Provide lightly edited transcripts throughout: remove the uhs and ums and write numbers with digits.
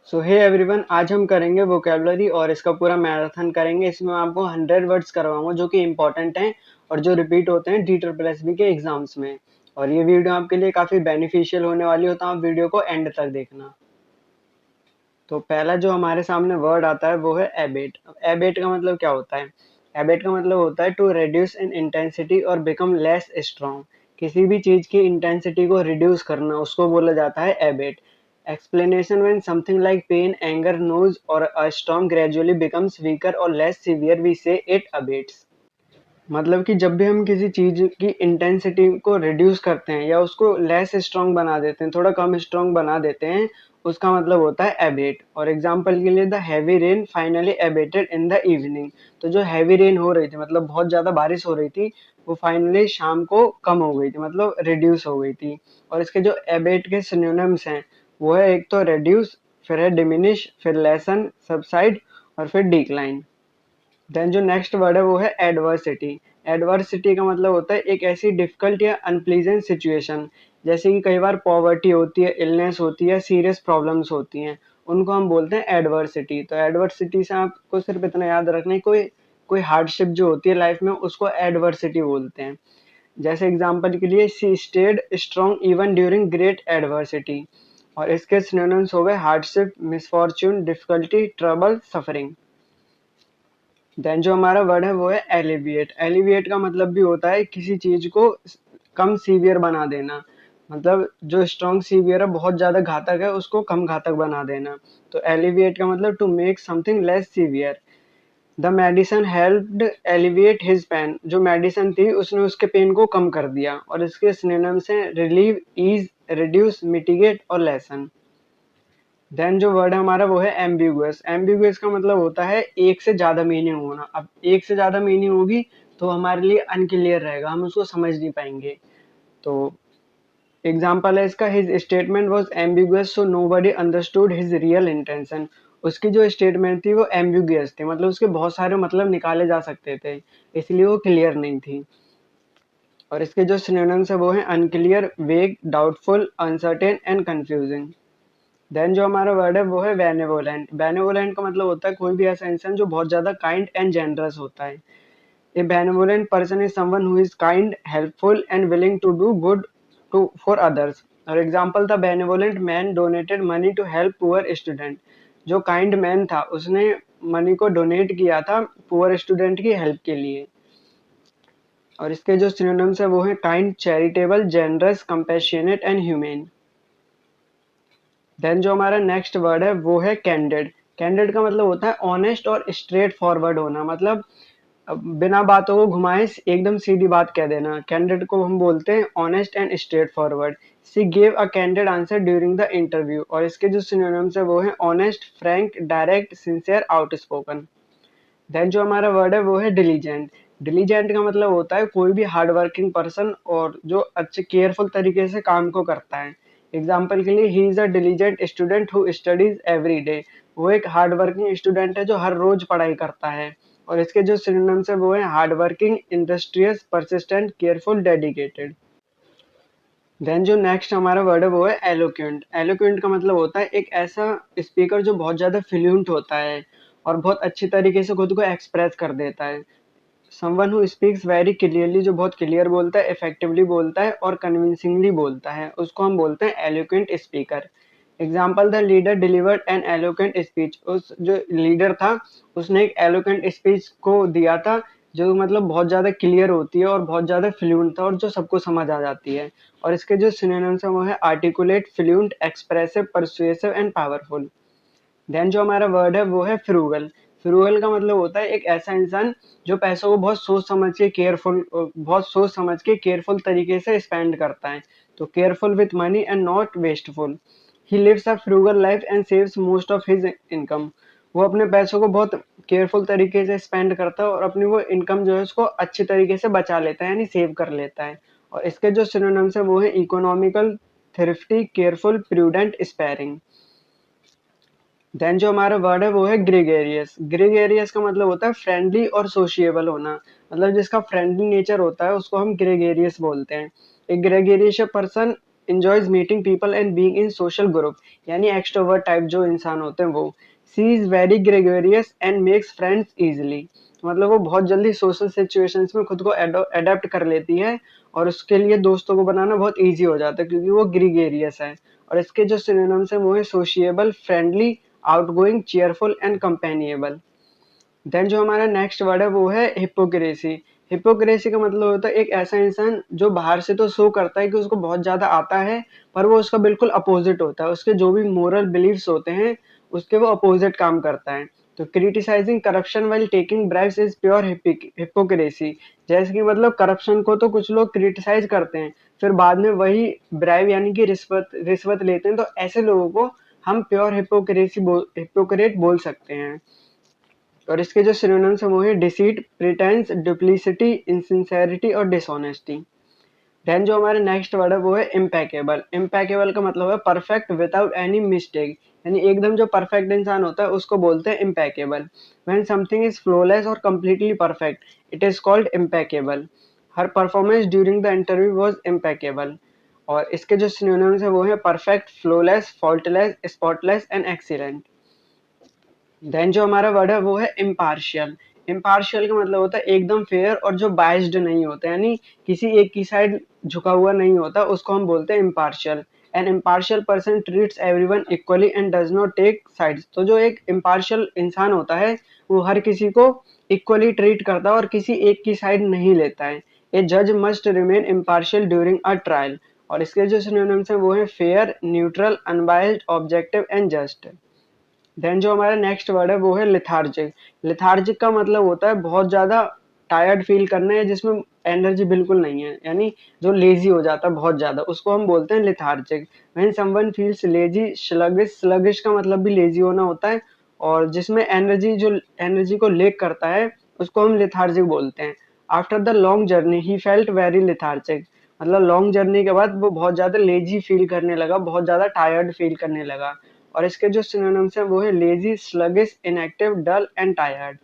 सो hey everyone, आज हम करेंगे वोकेबलरी और इसका पूरा मैराथन करेंगे। इसमें मैं आपको 100 वर्ड्स करवाऊंगा जो कि इंपॉर्टेंट हैं और जो रिपीट होते हैं DSSB के एग्जाम्स में। और ये वीडियो आपके लिए काफ़ी बेनिफिशियल होने वाली हो, तो आप वीडियो को एंड तक देखना। तो पहला जो हमारे सामने वर्ड आता है वो है एबेट। एबेट का मतलब क्या होता है? एबेट का मतलब होता है टू रिड्यूस इन इंटेंसिटी और बिकम लेस स्ट्रॉन्ग। किसी भी चीज की इंटेंसिटी को रिड्यूस करना उसको बोला जाता है abate. Explanation when something like pain, anger, noise और a storm gradually becomes weaker और less severe we say it abates. मतलब कि जब भी हम किसी चीज की इंटेंसिटी को रिड्यूस करते हैं या उसको लेस स्ट्रांग बना देते हैं, थोड़ा कम स्ट्रांग बना देते हैं, उसका मतलब होता है एबेट। और एग्जांपल के लिए the heavy rain finally abated in the evening. तो जो हैवी रेन हो रही थी, मतलब बहुत ज्यादा बारिश हो रही थी, वो फाइनली शाम को कम हो गई थी, मतलब रिड्यूस हो गई थी। और इसके जो एबेट के सिनोनिम्स हैं वो है एक तो रिड्यूस, फिर है डिमिनिश, फिर लेसन, सबसाइड और फिर डिक्लाइन। देन जो नेक्स्ट वर्ड है वो है एडवर्सिटी। एडवर्सिटी का मतलब होता है एक ऐसी डिफिकल्ट या अनप्लीजेंट सिचुएशन, जैसे कि कई बार पॉवर्टी होती है, इलनेस होती है, सीरियस प्रॉब्लम्स होती हैं, उनको हम बोलते हैं एडवर्सिटी। तो एडवर्सिटी से आपको सिर्फ इतना याद रखना है, कोई कोई हार्डशिप जो होती है लाइफ में उसको एडवर्सिटी बोलते हैं। जैसे एग्जांपल के लिए she stayed strong even during great adversity. और इसके सिनोनिम्स हो गए hardship, misfortune, difficulty, trouble, suffering. Then जो हमारा वर्ड है वो है एलिविएट। एलिविएट का मतलब भी होता है किसी चीज को कम सीवियर बना देना। मतलब जो स्ट्रॉन्ग सीवियर है, बहुत ज्यादा घातक है, उसको कम घातक बना देना। तो एलिविएट का मतलब to make something less severe. The medicine helped alleviate his pain. जो मेडिसिन थी उसने उसके पेन को कम कर दिया। और इसके सिनोनिम्स हैं रिलीव, ईज, रिड्यूस, मिटिगेट और लेसन। देन जो वर्ड है हमारा वो है एम्बिगुअस। एम्बिगुअस का मतलब होता है एक से ज्यादा मीनिंग होना। अब एक से ज्यादा मीनिंग होगी तो हमारे लिए अनक्लियर रहेगा, हम उसको समझ नहीं पाएंगे। तो एग्जाम्पल है इसका, his statement was ambiguous so nobody understood his real intention. उसकी जो स्टेटमेंट थी वो एम्बिगुअस थी, मतलब उसके बहुत सारे मतलब निकाले जा सकते थे, इसलिए वो क्लियर नहीं थी। और इसके जो सिनोनिम्स है वो है unclear, vague, doubtful, uncertain and confusing. Then जो हमारा वर्ड है वो है बेनेवोलेंट। बेनेवोलेंट का मतलब होता है कोई भी ऐसा इंसान जो बहुत ज्यादा काइंड एंड जेनरस होता है। A benevolent person is someone who is kind, helpful and willing to do good to for others. और example, the benevolent man donated money to help poor student. जो काइंड मैन था उसने money को donate किया था poor student की help के लिए। और इसके जो सिनोनिम्स है वो है kind, charitable, generous, compassionate and humane. Then जो हमारा नेक्स्ट वर्ड है वो है कैंडिड। कैंडिड का मतलब होता है ऑनेस्ट और स्ट्रेट फॉरवर्ड होना। मतलब बिना बातों को घुमाए एकदम सीधी बात कह देना। कैंडिड को हम बोलते हैं honest and straightforward. She gave a candid answer during the interview. और इसके जो सिनोनिम्स है वो है honest, frank, direct, sincere, outspoken. Then जो हमारा वर्ड है वो है डिलीजेंट। डिलीजेंट का मतलब होता है कोई भी हार्ड वर्किंग पर्सन और जो अच्छे केयरफुल तरीके से काम को करता है। एग्जाम्पल के लिए, he is a diligent student who studies every day. वो एक हार्ड वर्किंग स्टूडेंट है जो हर रोज पढ़ाई करता है। और इसके जो सिनोनिम्स है वो है hardworking, industrious, persistent, careful, dedicated. Then जो नेक्स्ट हमारा वर्ड है वो है एलोक्वेंट। एलोक्वेंट का मतलब होता है एक ऐसा स्पीकर जो बहुत ज्यादा फ्लुएंट होता है और बहुत अच्छी तरीके से खुद को एक्सप्रेस कर देता है। Someone who speaks very clearly, जो बहुत क्लियर बोलता है, इफेक्टिवली बोलता है और कन्विंसिंगली बोलता है, उसको हम बोलते हैं eloquent speaker. Example, the leader delivered an eloquent speech. उस जो लीडर था उसने एक एलोक्वेंट स्पीच को दिया था जो मतलब बहुत ज्यादा क्लियर होती है और बहुत ज्यादा फ्लुएंट था और जो सबको समझ आ जाती है। और इसके जो सिनोनिम्स है वो है articulate, fluent, expressive, persuasive and powerful. Then जो हमारा वर्ड है वो है फ्रूगल। फ्रूगल का मतलब होता है एक ऐसा इंसान जो पैसों को बहुत सोच समझ के केयरफुल तरीके से स्पेंड करता है। तो careful with money and not wasteful. He lives a frugal life and saves most of his income. वो अपने पैसों को बहुत केयरफुल तरीके से स्पेंड करता है और अपनी वो इनकम जो है उसको अच्छे तरीके से बचा लेता है, यानी सेव कर लेता है। और इसके जो सिनोनिम्स है वो है economical, thrifty, careful, prudent, sparing. Then जो हमारा वर्ड है वो है ग्रेगेरियस। ग्रेगेरियस का मतलब होता है फ्रेंडली और सोशिएबल होना। मतलब जिसका फ्रेंडली नेचर होता है उसको हम ग्रेगेरियस बोलते हैं। एक gregarious person enjoys meeting people and being in social group, यानी extrovert type जो इंसान होते हैं वो. She is very gregarious and makes friends easily. मतलब वो बहुत जल्दी सोशल सिचुएशंस में खुद को अडेप्ट कर लेती है और उसके लिए दोस्तों को बनाना बहुत इजी हो जाता है क्योंकि वो ग्रीगेरियस है. और इसके जो सिनोनिम्स हैं वो है sociable, friendly, outgoing, cheerful and companionable. Then जो हमारा नेक्स्ट वर्ड है वो है हिपोक्रेसी. हिपोक्रेसी का मतलब होता है एक ऐसा इंसान जो बाहर से तो शो करता है कि उसको बहुत ज्यादा आता है, पर वो उसका बिल्कुल अपोजिट होता है. उसके जो भी मोरल बिलीव्स होते हैं उसके वो अपोजिट काम करता है. तो criticising corruption while taking bribes is pure hypocrisy. जैसे कि मतलब करप्शन को तो कुछ लोग क्रिटिसाइज करते हैं, फिर बाद में वही ब्राइब यानी कि रिश्वत रिश्वत लेते हैं, तो ऐसे लोगों को हम प्योर हिपोक्रेट बोल सकते हैं. और इसके जो सिनोनिम्स हैं वो है डिसीट, प्रिटेंस, डुप्लीसिटी, इनसिंसेरिटी और डिसऑनेस्टी. देन जो हमारा नेक्स्ट वर्ड है वो है इम्पेकेबल. इम्पेकेबल का मतलब है परफेक्ट विदाउट एनी मिस्टेक, यानी एकदम जो परफेक्ट इंसान होता है उसको बोलते हैं impeccable. When something is flawless और completely perfect it is called impeccable. Her performance during the interview was impeccable. और इसके जो सिनोनिम्स है वो है perfect, flawless, faultless, spotless and excellent. Then जो हमारा वर्ड है वो है इम्पार्शियल. इम्पार्शियल का मतलब होता है एकदम फेयर और जो बाइस्ड नहीं होता, यानी किसी एक की साइड झुका हुआ नहीं होता, उसको हम बोलते हैं impartial. An impartial person treats everyone equally and does not take sides. तो जो एक इम्पार्शियल इंसान होता है वो हर किसी को इक्वली ट्रीट करता है और किसी एक की साइड नहीं लेता है. ए जज must remain impartial during a trial. और इसके जो सिनोनिम्स हैं वो है fair, neutral, unbiased, objective and just. Then जो हमारा नेक्स्ट वर्ड है वो है लिथार्जिक. लिथार्जिक का मतलब होता है बहुत ज्यादा टायर्ड फील करना है जिसमें एनर्जी बिल्कुल नहीं है, यानी जो लेजी हो जाता है बहुत ज्यादा, उसको हम बोलते हैं lethargic. When someone feels lazy, sluggish. Sluggish का मतलब भी लेजी होना होता है, और जिसमें एनर्जी जो एनर्जी को लेक करता है उसको हम लिथार्जिक बोलते हैं. After the long journey he felt very lethargic. मतलब लॉन्ग जर्नी के बाद वो बहुत ज्यादा लेजी फील करने लगा, बहुत ज्यादा टायर्ड फील करने लगा. और इसके जो सिनोनिम्स हैं वो है lazy, sluggish, inactive, dull and tired.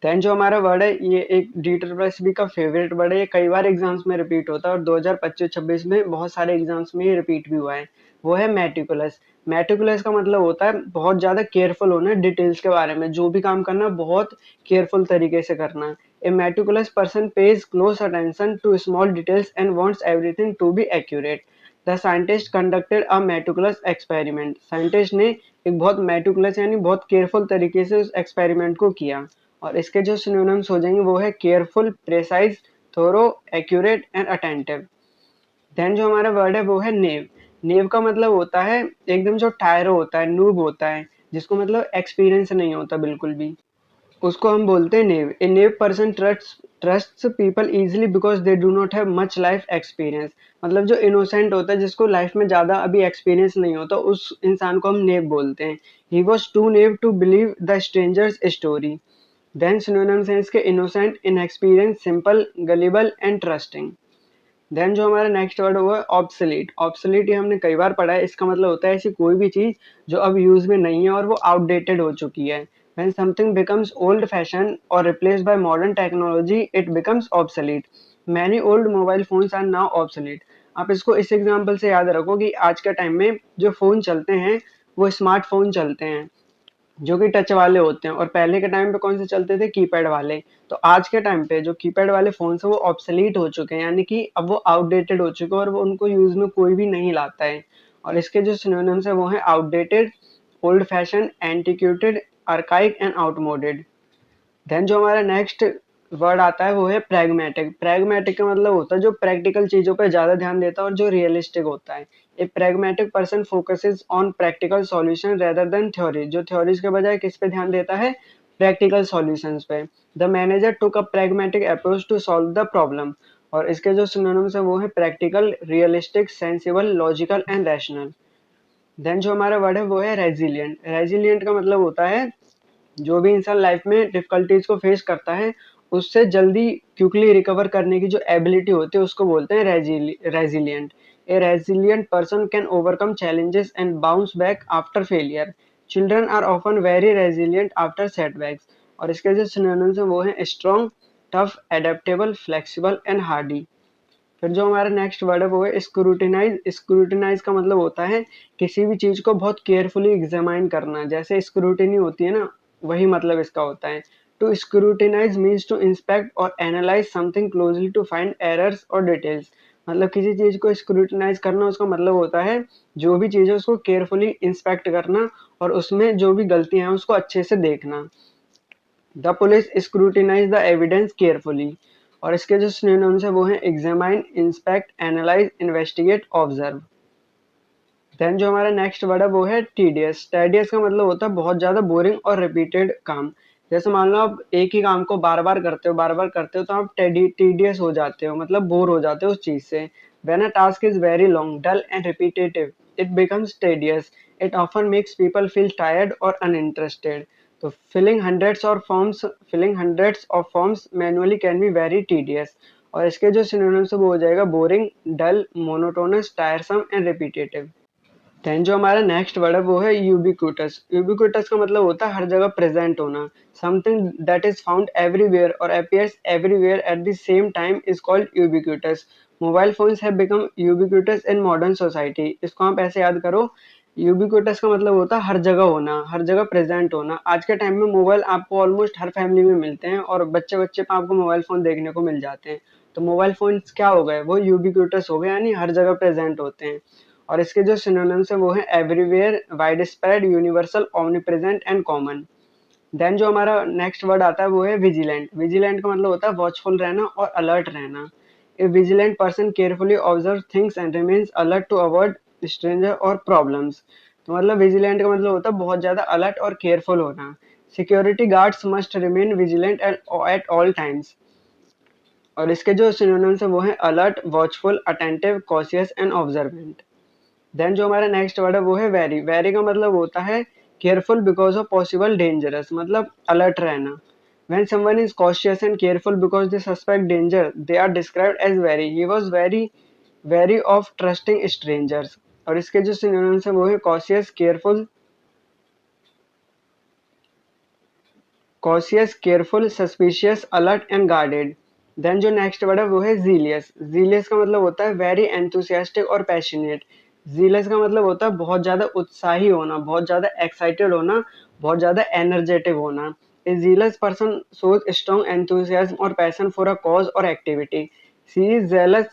Then जो हमारा वर्ड है ये एक डी का फेवरेट वर्ड है, ये कई बार एग्जाम्स में रिपीट होता है और 2025-26 में बहुत सारे एग्जाम्स में ये रिपीट भी हुआ है. वो है मेटिकुलस. मेटिकुलस का मतलब होता है बहुत ज्यादा केयरफुल होना डिटेल्स के बारे में, जो भी काम करना बहुत केयरफुल तरीके से करना. A meticulous person pays close attention to small details and wants everything to be accurate. The scientist conducted a meticulous experiment. Scientist ने एक बहुत मेटिकुलस यानी बहुत केयरफुल तरीके से उस एक्सपेरिमेंट को किया. और इसके जो सिनोनिम्स हो जाएंगे वो है careful, precise, thorough, accurate and attentive. Then जो हमारा वर्ड है वो है नेव. नेव का मतलब होता है एकदम जो टायरो होता है, नूब होता है, जिसको मतलब एक्सपीरियंस नहीं होता बिल्कुल भी, उसको हम बोलते हैं naive. A naive person trusts people easily because they do not have much life experience. मतलब जो इनोसेंट होता है जिसको लाइफ में ज्यादा अभी एक्सपीरियंस नहीं होता उस इंसान को हम नेव बोलते हैं. He was too naive to believe the stranger's story. Then synonyms हैं इसके innocent, inexperience, simple, gullible and trusting. Then जो हमारा नेक्स्ट वर्ड हुआ है ऑब्सोलीट. ऑब्सोलीट ये हमने कई बार पढ़ा है, इसका मतलब होता है ऐसी कोई भी चीज जो अब यूज में नहीं है और वो आउटडेटेड हो चुकी है. When something becomes old fashioned or replaced by modern technology, it becomes obsolete. Many old mobile phones are now obsolete. आप इसको इस एग्जांपल से याद रखो कि आज के टाइम में जो फोन चलते हैं वो स्मार्टफोन चलते हैं जो कि टच वाले होते हैं, और पहले के टाइम पे कौन से चलते थे, कीपैड वाले. तो आज के टाइम पे जो कीपैड वाले फोन है वो ऑब्सलीट हो चुके हैं, यानी कि अब वो आउटडेटेड हो चुके हैं और वो उनको यूज में कोई भी नहीं लाता है. और इसके जो सिनोनिम्स है वो है outdated, old fashion, antiquated, archaic and outmoded. Then जो हमारा नेक्स्ट वर्ड आता है वो है प्रैग्मेटिक. प्रैग्मेटिक का मतलब होता है जो प्रैक्टिकल चीजों पर ज्यादा ध्यान देता है और जो रियलिस्टिक होता है. A pragmatic person focuses on practical solution rather than theory. जो थ्योरीज के बजाय किस पे ध्यान देता है, प्रैक्टिकल सॉल्यूशंस पे. The manager took a pragmatic approach to solve the problem. और इसके जो सिनोनिम्स है वो है practical, realistic, sensible, logical and rational. Then जो हमारा वर्ड है वो है रेजिलियंट. रेजिलियंट का मतलब होता है जो भी इंसान लाइफ में डिफिकल्टीज को फेस करता है उससे जल्दी क्विकली रिकवर करने की जो एबिलिटी होती है उसको बोलते हैं resilient. A resilient person can overcome challenges and bounce back after failure. Children are often very resilient after setbacks. और इसके जो सिनोनिम्स हैं वो हैं strong, tough, adaptable, flexible and hardy. फिर जो हमारा नेक्स्ट वर्ड है वो है स्क्रूटिनाइज। स्क्रूटिनाइज का मतलब होता है किसी भी चीज को बहुत केयरफुली एग्जामाइन करना, जैसे स्क्रूटिनी होती है ना, वही मतलब इसका होता है। To scrutinise means to inspect और analyse something closely to find errors और डिटेल्स। मतलब किसी चीज को स्क्रूटिनाइज करना, उसका मतलब होता है जो भी चीज है उसको केयरफुली इंस्पेक्ट करना और उसमें जो भी गलतियां हैं उसको अच्छे से देखना। The police scrutinise the evidence carefully. और इसके जो सिनोनिम्स है वो है examine, inspect, analyse, investigate, observe. Then जो हमारा नेक्स्ट वर्ड है वो है टीडियस। टीडियस का मतलब होता है बहुत ज्यादा बोरिंग और रिपीटेड काम। जैसे मान लो आप एक ही काम को बार बार करते हो, बार बार करते हो, तो आप टीडियस हो जाते हो, मतलब बोर हो जाते हो उस चीज से। When a task is very long, dull and repetitive, it becomes tedious. It often makes people feel tired और अनइंटरेस्टेड। तो filling hundreds of forms manually can be very tedious. और इसके जो सिनोनिम्स है वो हो जाएगा boring, dull, monotonous, tiresome and repetitive. Then जो हमारा नेक्स्ट वर्ड है वो है यूबिक्विटस। यूबिक्विटस का मतलब होता है हर जगह प्रेजेंट होना। Something that is found everywhere और appears everywhere at the same time is called ubiquitous. Mobile phones have become ubiquitous in modern society. इसको आप ऐसे याद करो, यूबिक्विटस का मतलब होता है हर जगह होना, हर जगह प्रेजेंट होना। आज के टाइम में मोबाइल आपको ऑलमोस्ट हर फैमिली में मिलते हैं और बच्चे बच्चे पे आपको मोबाइल फोन देखने को मिल जाते हैं। तो मोबाइल फोन्स क्या हो गए, वो यूबिक्विटस हो गए, यानी हर जगह प्रेजेंट होते हैं। और इसके जो सिनोनिम्स है वो है everywhere, widespread, universal, omnipresent and common. Then जो हमारा नेक्स्ट वर्ड आता है वो है विजिलेंट। विजिलेंट का मतलब होता है वॉचफुल रहना और अलर्ट रहना। A vigilant person carefully observe things and remains alert to avoid stranger और प्रॉब्लम्स। तो मतलब विजिलेंट का मतलब होता है बहुत ज्यादा अलर्ट और केयरफुल होना। Security guards must remain vigilant at all times. और इसके जो सिनोनिम्स है वो है alert, watchful, attentive, cautious and observant. Then जो हमारा नेक्स्ट वर्ड है वो है वेरी। वेरी का मतलब होता है careful because of possible dangerous, मतलब अलर्ट रहना। When someone is cautious and careful because they suspect danger, they are described as wary. He was very wary of trusting strangers. और इसके जो synonyms है वो है cautious, careful, suspicious, alert and guarded. Then जो next word है वो है जीलियस। जीलियस का मतलब होता है वेरी एंथुसियास्टिक और पैशनेट। जीलियस का मतलब होता है बहुत ज्यादा उत्साही होना, बहुत ज्यादा एक्साइटेड होना, बहुत ज्यादा एनर्जेटिक होना। A zealous person shows strong enthusiasm और पैशन फॉर अ कॉज और activity. She is jealous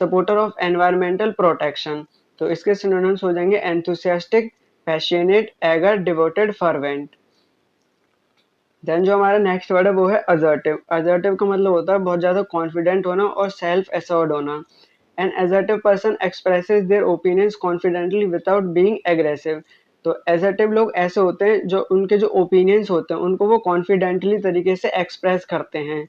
supporter of environmental protection. तो इसके सिनोनिम्स हो जाएंगे enthusiastic, passionate, eager, devoted, fervent. Then जो हमारा नेक्स्ट वर्ड है वो है असर्टिव। असर्टिव का मतलब होता है बहुत ज्यादा कॉन्फिडेंट होना और सेल्फ एश्योर्ड होना। An assertive person expresses their opinions confidently without being aggressive. तो असर्टिव लोग ऐसे होते हैं जो उनके जो ओपिनियंस होते हैं उनको वो कॉन्फिडेंटली तरीके से एक्सप्रेस करते हैं।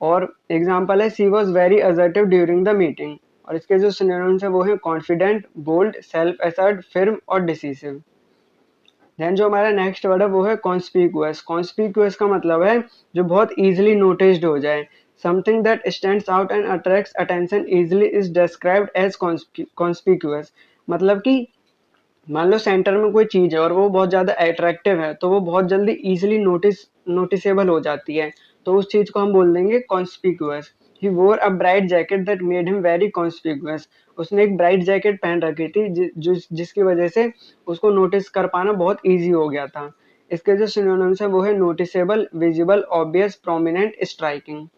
और एग्जांपल है she was very assertive during the meeting. और इसके जो सिनोनिम्स है वो है कॉन्फिडेंट, बोल्ड, सेल्फ एसर्ट, फिर्म और डिसीसिव। देन जो हमारा नेक्स्ट वर्ड है वो है कॉन्स्पिकुअस। कॉन्स्पिकुअस का मतलब है जो बहुत इजीली नोटिस्ड हो जाए। Something that stands out and attracts attention easily is described as conspicuous. मतलब कि मान लो सेंटर में कोई चीज है और वो बहुत ज्यादा अट्रैक्टिव है, तो वो बहुत जल्दी इजीली नोटिसेबल हो जाती है, तो उस चीज को हम बोल देंगे कॉन्स्पिकुअस। ही वोर a bright jacket that made him very conspicuous. उसने एक ब्राइट जैकेट पहन रखी थी जिसकी वजह से उसको नोटिस कर पाना बहुत इजी हो गया था। इसके जो सिनोनिम्स है वो है noticeable, visible, obvious, prominent, striking.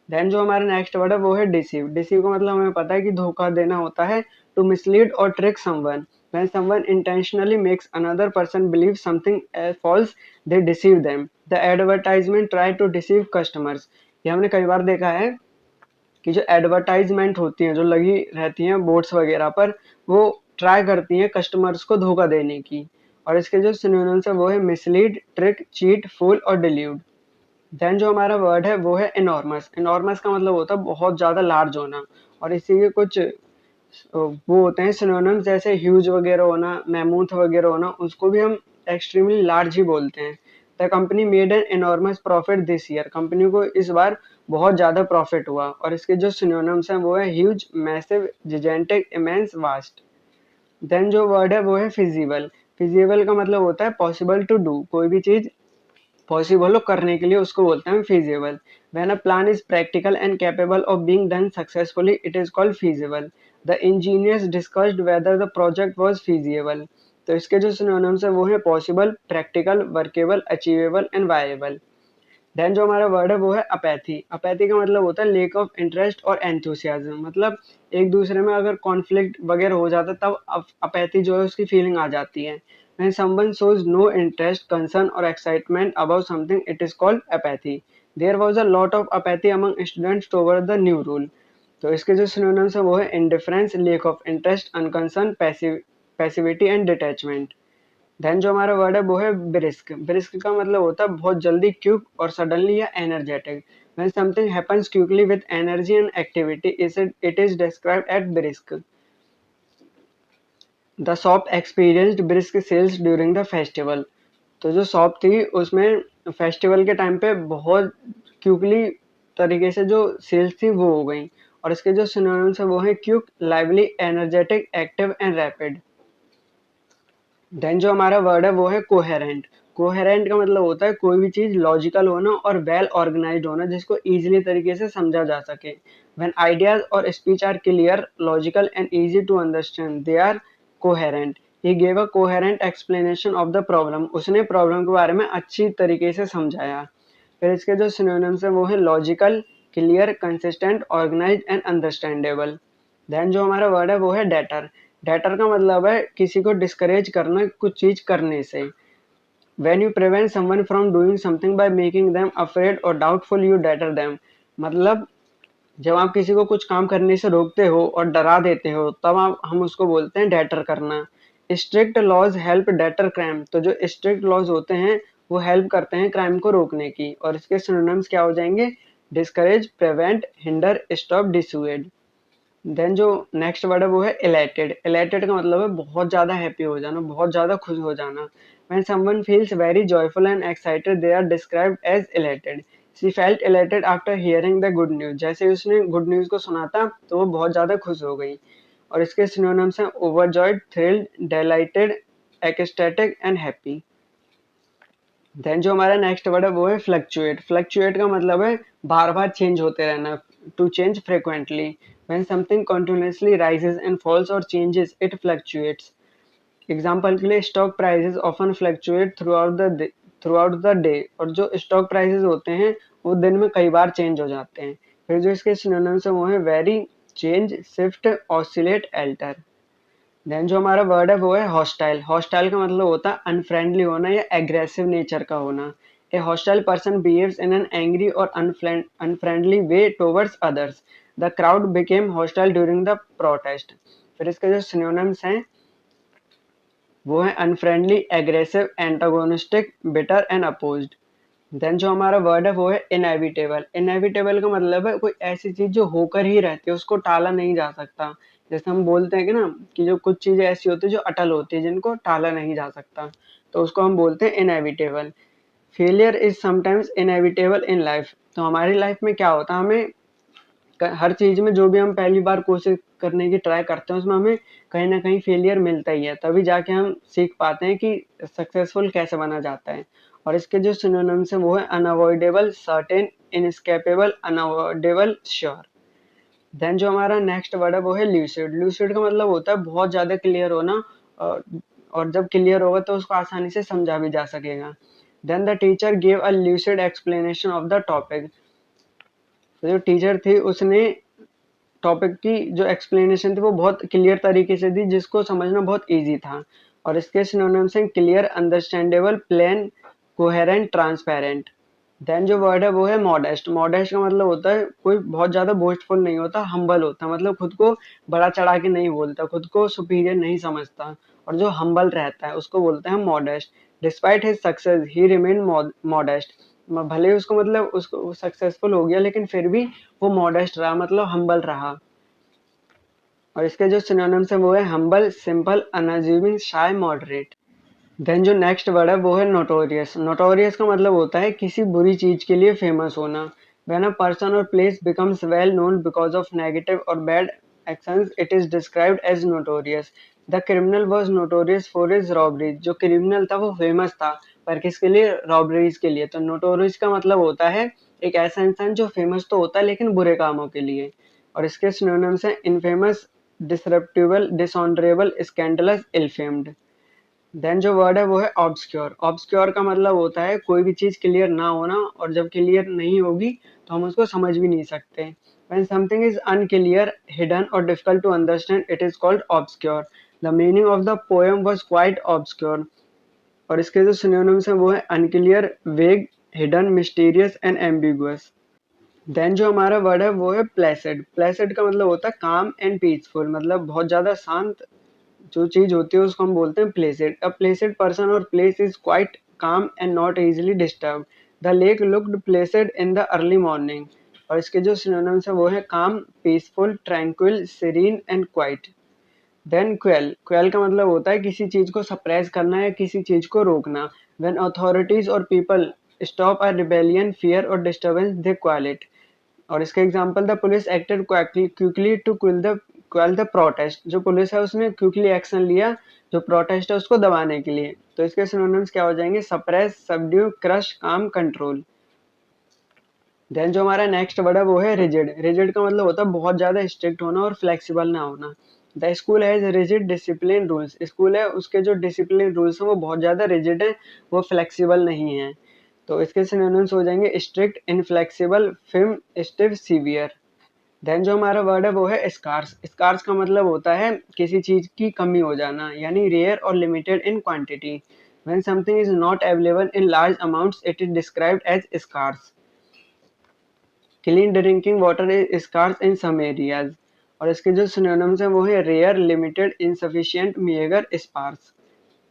Then जो हमारा नेक्स्ट वर्ड है वो है डिसीव। डिसीव का मतलब हमें पता है कि धोखा देना होता है। टू मिसलीड और trick someone. When someone intentionally makes another person believe something false, they deceive them. The advertisement try to deceive customers. ये हमने कई बार देखा है कि जो एडवर्टाइजमेंट होती हैं जो लगी रहती हैं बोर्ड्स वगैरह पर, वो ट्राई करती हैं कस्टमर्स को धोखा देने की। और इसके जो सिनोनिम्स है वो है मिसलीड, ट्रिक, चीट, फूल और डिल्यूड। देन जो हमारा वर्ड है वो है इनॉर्मस। इनॉर्मस का मतलब होता है बहुत ज्यादा लार्ज होना। और इसी के कुछ वो होते हैं सिनोनिम्स, जैसे ह्यूज वगैरह होना, मैमूथ वगैरह होना, उसको भी हम एक्सट्रीमली लार्ज ही बोलते हैं। The company made an enormous profit this year. Company को इस बार बहुत ज्यादा प्रॉफिट हुआ। और इसके जो सिनोनिम्स हैं वो है huge, massive, gigantic, immense, vast. Then जो वर्ड है वो है फिजिबल। फिजिबल का मतलब होता है पॉसिबल टू डू, कोई भी चीज पॉसिबल हो करने के लिए उसको बोलते हैं feasible. When a plan is practical and capable of being done successfully, it is called feasible. The engineers discussed whether the project was feasible. तो इसके जो synonyms है वो है possible, practical, workable, achievable and viable. Then जो हमारा word है वो है अपैथी. अपैथी का मतलब होता है लेक ऑफ इंटरेस्ट और एंथुसियाज्म. मतलब एक दूसरे में अगर कॉन्फ्लिक्ट वगैरह हो जाता है तब अपैथी जो है उसकी फीलिंग आ जाती है. When someone shows no interest, concern or excitement about something, it is called apathy. There was a lot of apathy among students toward the new rule. तो इसके जो synonyms है वो है indifference, lack of interest, unconcern, passivity and detachment. Then जो हमारा word है वो है ब्रिस्क. ब्रिस्क का मतलब होता है बहुत जल्दी, क्विक और सडनली या energetic. When something happens quickly with energy and activity it is described at brisk. The shop experienced brisk sales during the festival. तो जो शॉप थी उसमें फेस्टिवल के टाइम पे बहुत क्विकली तरीके से जो सेल्स थी वो हो गई. और इसके जो सिनोनिम्स है वो है quick, lively, energetic, active and rapid. Then जो हमारा वर्ड है वो है कोहेरेंट. कोहेरेंट का मतलब होता है कोई भी चीज लॉजिकल होना और वेल ऑर्गेनाइज्ड होना जिसको इजीली तरीके से समझा जा सके. When ideas or speech are clear, logical and easy to understand, they are coherent. He gave a coherent explanation of the problem. उसने प्रॉब्लम के बारे में अच्छी तरीके से समझाया. फिर इसके जो सिनोनिम्स है वो है logical, clear, consistent, organised and understandable. Then जो हमारा वर्ड है वो है डेटर. डेटर का मतलब है किसी को डिस्करेज करना कुछ चीज करने से. When you prevent someone from doing something by making them afraid or doubtful, you deter them. मतलब जब आप किसी को कुछ काम करने से रोकते हो और डरा देते हो तब हम उसको बोलते हैं डेटर करना. Strict laws help deter crime. तो जो स्ट्रिक्ट लॉज होते हैं वो हेल्प करते हैं क्राइम को रोकने की. और इसके सिनोनिम्स क्या हो जाएंगे? Discourage, prevent, hinder, stop, dissuade. Then जो नेक्स्ट वर्ड है वो है इलेटेड. इलेटेड का मतलब है बहुत ज्यादा हैप्पी हो जाना, बहुत ज्यादा खुश हो जाना. When someone feels very joyful and excited, they are described as elated. She felt elated after hearing the good news. जैसे उसने गुड न्यूज को सुना था तो वो बहुत ज्यादा खुश हो गई. और इसके सिनोनिम्स हैं overjoyed, thrilled, delighted, ecstatic and happy. Then जो हमारा नेक्स्ट वर्ड है वो है फ्लक्चुएट. फ्लक्चुएट का मतलब है बार बार चेंज होते रहना, to change frequently. When something continuously rises and falls or changes, it fluctuates. Example के लिए stock prices often fluctuate throughout the day. और जो स्टॉक प्राइसेस होते हैं वो दिन में कई बार चेंज हो जाते हैं. फिर जो इसके सिनोनिम्स है वो है vary, change, shift, oscillate, alter. Then जो हमारा वर्ड है वो है हॉस्टाइल. हॉस्टाइल का मतलब होता है अनफ्रेंडली होना या एग्रेसिव नेचर का होना. A hostile person behaves in an angry और unfriendly way towards others. The crowd became hostile during the protest. फिर इसके जो सिनोनिम्स हैं वो है unfriendly, aggressive, antagonistic, bitter and opposed. Then जो हमारा वर्ड है वो है इनएविटेबल. इनएविटेबल का मतलब है कोई ऐसी चीज जो होकर ही रहती है, उसको टाला नहीं जा सकता. जैसे हम बोलते हैं कि ना कि जो कुछ चीजें ऐसी होती है जो अटल होती है, जिनको टाला नहीं जा सकता, तो उसको हम बोलते हैं inevitable. Failure is sometimes inevitable in life. तो हमारी लाइफ में क्या होता है, हमें हर चीज में जो भी हम पहली बार कोशिश करने की ट्राई करते हैं उसमें हमें कहीं ना कहीं फेलियर मिलता ही है. तभी जाके हम सीख पाते हैं कि सक्सेसफुल कैसे बना जाता है. और इसके जो सिनोनिम्स है वो है unavoidable, certain, inescapable, unavoidable, sure. Then जो हमारा नेक्स्ट वर्ड है वो है ल्यूसिड. ल्यूसिड का मतलब होता है बहुत ज्यादा क्लियर होना. और जब क्लियर होगा तो उसको आसानी से समझा भी जा सकेगा. Then the teacher gave a lucid explanation of the topic. तो जो टीचर थी उसने टॉपिक की जो एक्सप्लेनेशन थी वो बहुत क्लियर तरीके से दी जिसको समझना बहुत इजी था. और इसके सिनोनिम्स हैं clear, understandable, plain, coherent, transparent. Then जो वर्ड है वो है मॉडेस्ट. मॉडेस्ट का मतलब होता है कोई बहुत ज्यादा बोस्टफुल नहीं होता, हम्बल होता, मतलब खुद को बड़ा चढ़ा के नहीं बोलता, खुद को सुपीरियर नहीं समझता. और जो हम्बल रहता है उसको बोलते हैं modest. Despite his success he remain modest. भले उसको मतलब उसको सक्सेसफुल हो गया लेकिन फिर भी वो मॉडेस्ट रहा, मतलब हम्बल रहा. और इसके जो सिनोनिम्स है वो है हम्बल, सिंपल, अनअज्यूमिंग, शाय, मॉडरेट. देन जो नेक्स्ट वर्ड है वो है नोटोरियस. नोटोरियस का मतलब होता है किसी बुरी चीज के लिए फेमस होना. व्हेन अ पर्सन और place becomes well known because of negative और bad actions, it is described as notorious. The criminal was notorious for his robberies, जो क्रिमिनल था वो फेमस था, पर किसके लिए? रॉबरीज के लिए। तो नोटोरियस का मतलब होता है एक ऐसा इंसान जो फेमस तो होता है लेकिन बुरे कामों के लिए। और इसके सिनोनिम्स हैं इनफेमस, डिसरेप्टिबल, डिसऑनरेबल, स्कैंडलस, इल फेम्ड। देन जो वर्ड है वो है ऑब्सक्योर। ऑब्सक्योर का मतलब होता है कोई भी चीज क्लियर ना होना, और जब क्लियर नहीं होगी तो हम उसको समझ भी नहीं सकते। When something is unclear, hidden or difficult to understand, it is called obscure. The meaning of the poem was quite obscure. और इसके जो synonyms हैं वो है unclear, vague, hidden, mysterious and ambiguous. Then जो हमारा वर्ड है वो है प्लेसिड। प्लेसिड का मतलब होता है काम एंड पीसफुल, मतलब बहुत ज्यादा शांत जो चीज होती है उसको हम बोलते हैं प्लेसिड। अ प्लेसिड पर्सन और place is quite calm and not easily disturb. The lake looked placid in the early morning. और इसके जो सिनोनिम्स है वो है calm, peaceful, tranquil, serene and quiet. Then quell. Quell का मतलब होता है किसी चीज को सप्रेस करना या किसी चीज को रोकना। When authorities or people stop a rebellion, fear or disturbance, they quell it. और इसका example, the police acted quickly to quell the protest. जो पुलिस है उसने क्विकली एक्शन लिया जो प्रोटेस्ट है उसको दबाने के लिए। तो इसके सिनोनिम्स क्या हो जाएंगे? सप्रेस, सबड्यू, क्रश, काम, कंट्रोल। देन जो हमारा नेक्स्ट वर्ड है वो है रिजिड। रिजिड का मतलब होता है बहुत ज्यादा स्ट्रिक्ट होना और फ्लेक्सिबल ना होना। The school has rigid discipline rules. School है उसके जो डिसिप्लिन रूल्स हैं वो बहुत ज्यादा रिजिड है, वो फ्लेक्सिबल नहीं है। तो इसके सिनोनिम्स हो जाएंगे strict, inflexible, firm, stiff, severe. Then जो हमारा वर्ड है वो है स्कार्स। स्कार्स का मतलब होता है किसी चीज की कमी हो जाना, यानी रेयर और limited in quantity. When something is not available in large amounts, it is described as scarce. Clean drinking water is scarce in some areas. और इसके जो सिनोनिम्स हैं वो है rare, limited, insufficient, meagre, sparse.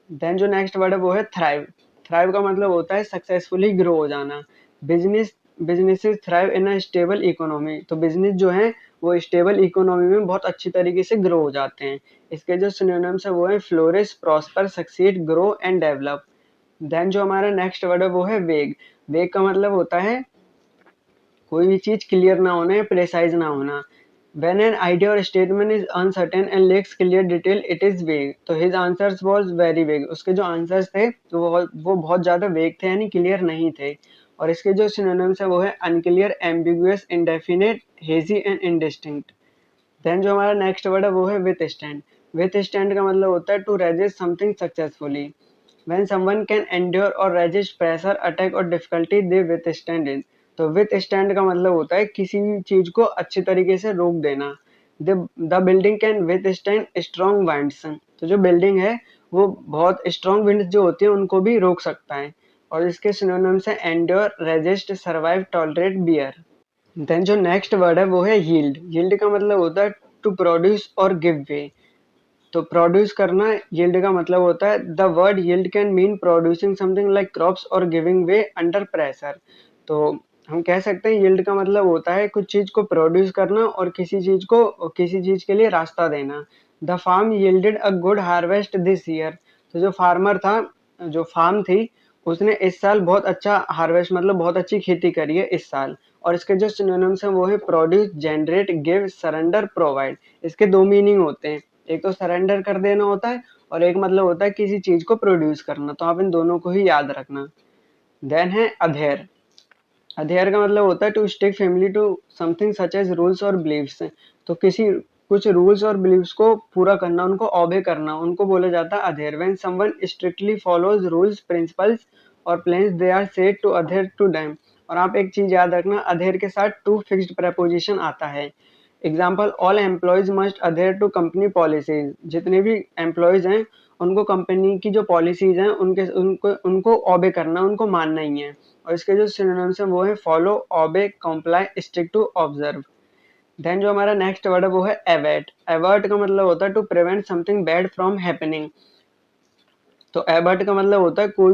Then जो next word है वो है थ्राइव। थ्राइव का मतलब होता है सक्सेसफुली ग्रो हो जाना। Business businesses thrive in a stable economy. तो बिजनेस जो है वो स्टेबल इकोनॉमी में बहुत अच्छी तरीके से ग्रो हो जाते हैं। इसके जो सिनोनिम्स है वो है flourish, prosper, succeed, grow and develop. Then जो हमारा नेक्स्ट वर्ड है वो है वेग। वेग का मतलब होता है कोई भी चीज क्लियर ना होना या प्रेसाइज ना होना। When an idea or statement is uncertain and lacks clear detail, it is vague. तो his answers was very vague. उसके जो आंसर्स थे तो वो बहुत ज्यादा वेग थे, यानी क्लियर नहीं थे। और इसके जो सिनोनिम्स है वो है unclear, ambiguous, indefinite, hazy and indistinct. Then जो हमारा नेक्स्ट वर्ड है वो है विथ स्टैंड। विथ स्टैंड का मतलब होता है to resist something successfully. When someone can endure or resist pressure, attack or difficulty, they withstand it. तो withstand का मतलब होता है किसी भी चीज को अच्छी तरीके से रोक देना। The building can withstand strong winds। तो जो बिल्डिंग है वो बहुत स्ट्रॉन्ग विंड्स जो होती है उनको भी रोक सकता है। और इसके सिनोनिम्स है endure, resist, survive, tolerate, bear। Then जो नेक्स्ट वर्ड है वो है यील्ड। यील्ड का मतलब होता है to produce or give way. तो प्रोड्यूस करना यील्ड का मतलब होता है। The word yield can mean producing something like crops or giving way under pressure. तो हम कह सकते हैं यील्ड का मतलब होता है कुछ चीज को प्रोड्यूस करना और किसी चीज के लिए रास्ता देना। The farm yielded a good harvest this year. तो जो फार्मर था, जो फार्म थी, उसने इस साल बहुत अच्छा हार्वेस्ट मतलब बहुत अच्छी खेती करी है इस साल। और इसके जो सिनोनिम्स हैं वो है produce, generate, give, surrender, provide. इसके दो मीनिंग होते हैं, एक तो सरेंडर कर देना होता है और एक मतलब होता है किसी चीज को प्रोड्यूस करना। तो आप इन दोनों को ही याद रखना। देन है अधेयर। अधेयर का मतलब होता है to stick firmly to something such as rules or beliefs. तो किसी कुछ रूल्स और बिलीव्स को पूरा करना, उनको ओबे करना, उनको बोला जाता है adhere. When someone strictly follows rules, principles और plans, they are said to adhere to them. और आप एक चीज याद रखना, अधेयर के साथ टू फिक्स्ड प्रेपोजिशन आता है। Example, all employees must adhere to company policies. जितने भी एम्प्लॉयज हैं उनको कंपनी की जो पॉलिसीज हैं उनको ओबे करना, उनको मानना ही है। और इसके जो सिनोनिम्स हैं वो है follow, obey, comply, stick to, observe. Then जो हमारा नेक्स्ट वर्ड है वो है एवर्ट। एवर्ट का मतलब होता है to prevent something bad from happening. तो एवर्ट का मतलब होता है कोई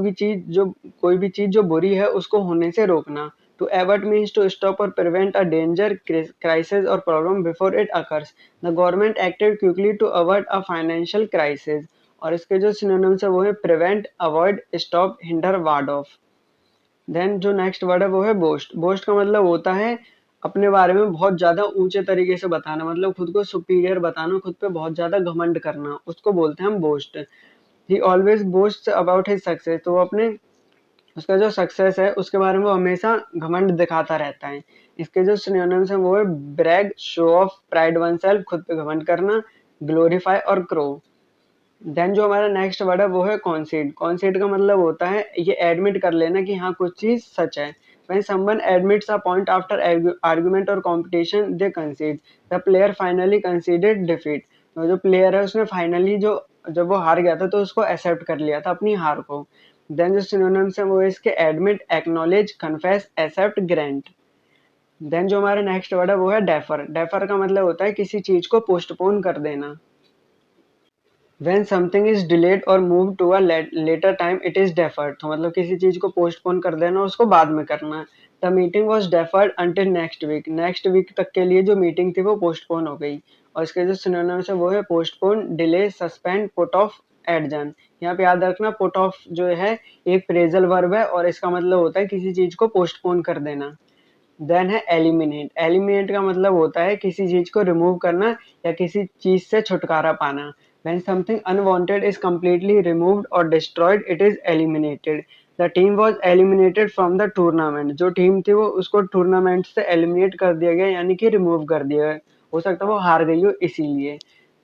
भी चीज जो बुरी है उसको होने से रोकना। To avert means to stop or prevent a danger, crisis or problem before it occurs. The government acted quickly to avoid a financial crisis. और इसके जो सिनोनिम्स है वो है prevent, avoid, stop, hinder, ward off. Then जो next word है वो है बोस्ट। बोस्ट का मतलब होता है अपने बारे में बहुत ज़्यादा ऊँचे तरीके से बताना, मतलब खुद को सुपीरियर बताना, खुद पे बहुत ज़्यादा घमंड करना, उसको बोलते हैं हम boast. He always बोस्ट्स about his success, तो वो अपने उसका जो सक्सेस है उसके बारे में वो हमेशा घमंड दिखाता रहता है। इसके जो सिनोनिम्स हैं वो है brag, show off, pride oneself, खुद पे घमंड करना, ग्लोरीफाई और क्रो। देन जो हमारा नेक्स्ट वर्ड है वो है कॉन्सीड। कॉन्सीड का मतलब होता है ये एडमिट कर लेना कि हाँ कुछ चीज सच है। When someone admits a point after argument or competition, they concede. The player finally conceded defeat. तो जो प्लेयर है उसने फाइनली जो जब वो हार गया था तो उसको एक्सेप्ट कर लिया था अपनी हार को। देन जो सिनोनिम्स है वो है इसके admit, acknowledge, confess, accept, grant. Then जो हमारा नेक्स्ट वर्ड है वो है डेफर। डेफर का मतलब होता है किसी चीज को पोस्टपोन कर देना। When something is delayed or moved to a later time, it is deferred. तो मतलब किसी चीज को पोस्टपोन कर देना, उसको बाद में करना। The meeting was deferred until next week. Next week तक के लिए जो मीटिंग थी वो पोस्टपोन हो गई। और इसके जो सिनोनिम्स है वो है postpone, delay, suspend, put off, adjourn. यहाँ पे याद रखना पुट ऑफ जो है एक फ्रेजल वर्ब है और इसका मतलब होता है किसी चीज को पोस्टपोन कर देना। देन है एलिमिनेट। एलिमिनेट का मतलब होता है किसी चीज को रिमूव करना या किसी चीज से छुटकारा पाना। When something unwanted is completely removed or destroyed, it is eliminated. The team was eliminated from the tournament. जो टीम थी वो उसको टूर्नामेंट से एलिमिनेट कर दिया गया, यानी कि रिमूव कर दिया गया। हो सकता है वो हार गई हो इसीलिए।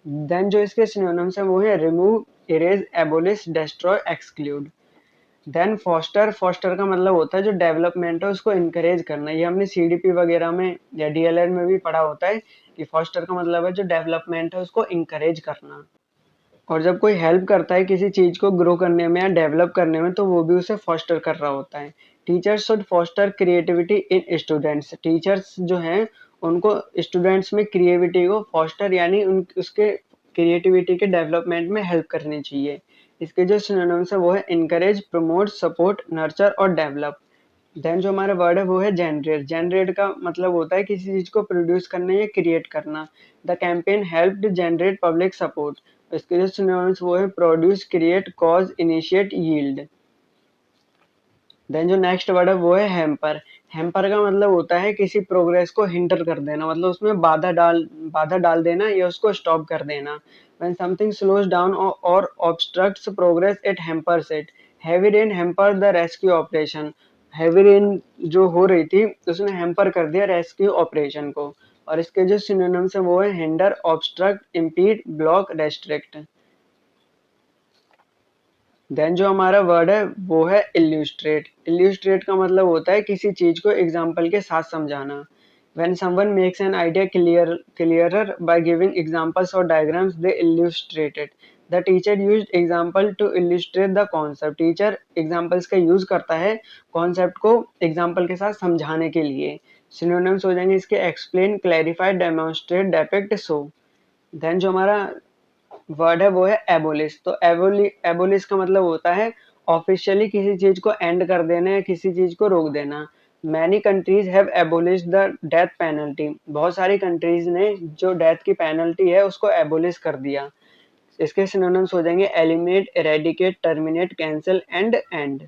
देन जो इसके सिनोनिम्स है वो है remove, erase, abolish, destroy, exclude. Then foster. Foster का मतलब होता है जो डेवलपमेंट है उसको इनकरेज करना। ये हमने सीडीपी वगैरह में या डीएलएड में भी पढ़ा होता है कि फॉस्टर का मतलब है जो डेवलपमेंट है उसको इनकरेज करना। और जब कोई हेल्प करता है किसी चीज को ग्रो करने में या डेवलप करने में तो वो भी उसे फॉस्टर कर रहा होता है। Teachers should foster creativity in students. Teachers जो हैं उनको स्टूडेंट्स में क्रिएटिविटी को फॉस्टर यानी उन उसके क्रिएटिविटी के डेवलपमेंट में हेल्प करनी चाहिए। इसके जो सिनोनिम्स है वो है इनकरेज, प्रमोट, सपोर्ट, नर्चर और डेवलप। देन जो हमारा वर्ड है वो है जनरेट। जनरेट का मतलब होता है किसी चीज को प्रोड्यूस करना या क्रिएट करना। The campaign helped generate public support. इसके जो सिनोनिम्स वो है produce, create, cause, initiate, yield. Then जो नेक्स्ट वर्ड है वो है हैम्पर। हैम्पर का मतलब होता है किसी प्रोग्रेस को हिंटर कर देना, मतलब उसमें बाधा डाल देना या उसको स्टॉप कर देना। When something slows down or obstructs progress, it hampers it. Heavy rain hampered the rescue operation. Heavy rain जो हो रही थी उसने हैम्पर कर दिया रेस्क्यू ऑपरेशन को। और इसके जो सिनोनिम्स है वो है hinder, obstruct, impede, block, restrict. Then जो हमारा वर्ड है वो है इल्यूस्ट्रेट। इल्यूस्ट्रेट का मतलब होता है किसी चीज को एग्जाम्पल के साथ समझाना। When someone makes an idea clearer by giving examples or diagrams, they illustrate it. The teacher used example to illustrate the concept. Teacher examples का यूज करता है concept को example के साथ समझाने के लिए। Synonyms हो जाएंगे इसके explain, clarify, demonstrate, depict, show. Then जो हमारा वर्ड है वो है एबोलिश। तो एबोलिश का मतलब होता है ऑफिशियली किसी चीज को एंड कर देना या किसी चीज को रोक देना। Many countries have abolish the death penalty. बहुत सारी कंट्रीज ने जो डेथ की पेनल्टी है उसको एबोलिश कर दिया। इसके सिनोनिम्स हो जाएंगे eliminate, eradicate, terminate, cancel and end.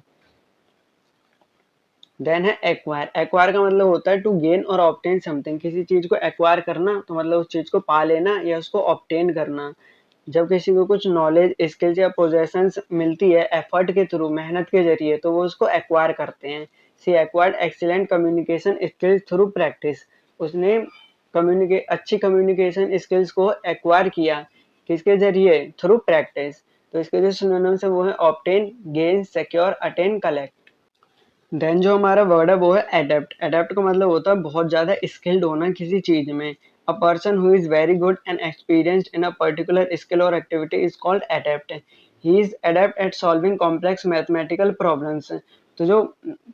Then है एक्वायर। एक्वायर का मतलब होता है to gain or obtain something. किसी चीज को एक्वायर करना तो मतलब उस चीज को पा लेना या उसको ऑब्टेन करना। जब किसी को कुछ नॉलेज, स्किल्स या पोजेशंस मिलती है एफर्ट के थ्रू, मेहनत के जरिए, तो वो उसको एक्वायर करते हैं। She acquired excellent communication skills through practice. उसने अच्छी कम्युनिकेशन स्किल्स को एक्वायर किया किसके जरिए? Through practice. तो इसके जो सिनोनिम्स है वो है obtain, gain, secure, attain, collect. Then जो हमारा वर्ड है वो है एडेप्ट। एडेप्ट का मतलब होता है बहुत ज्यादा स्किल्ड होना किसी चीज में। A person who is very good and experienced in a particular skill और activity is called adept. He is adept at solving complex mathematical problems. तो जो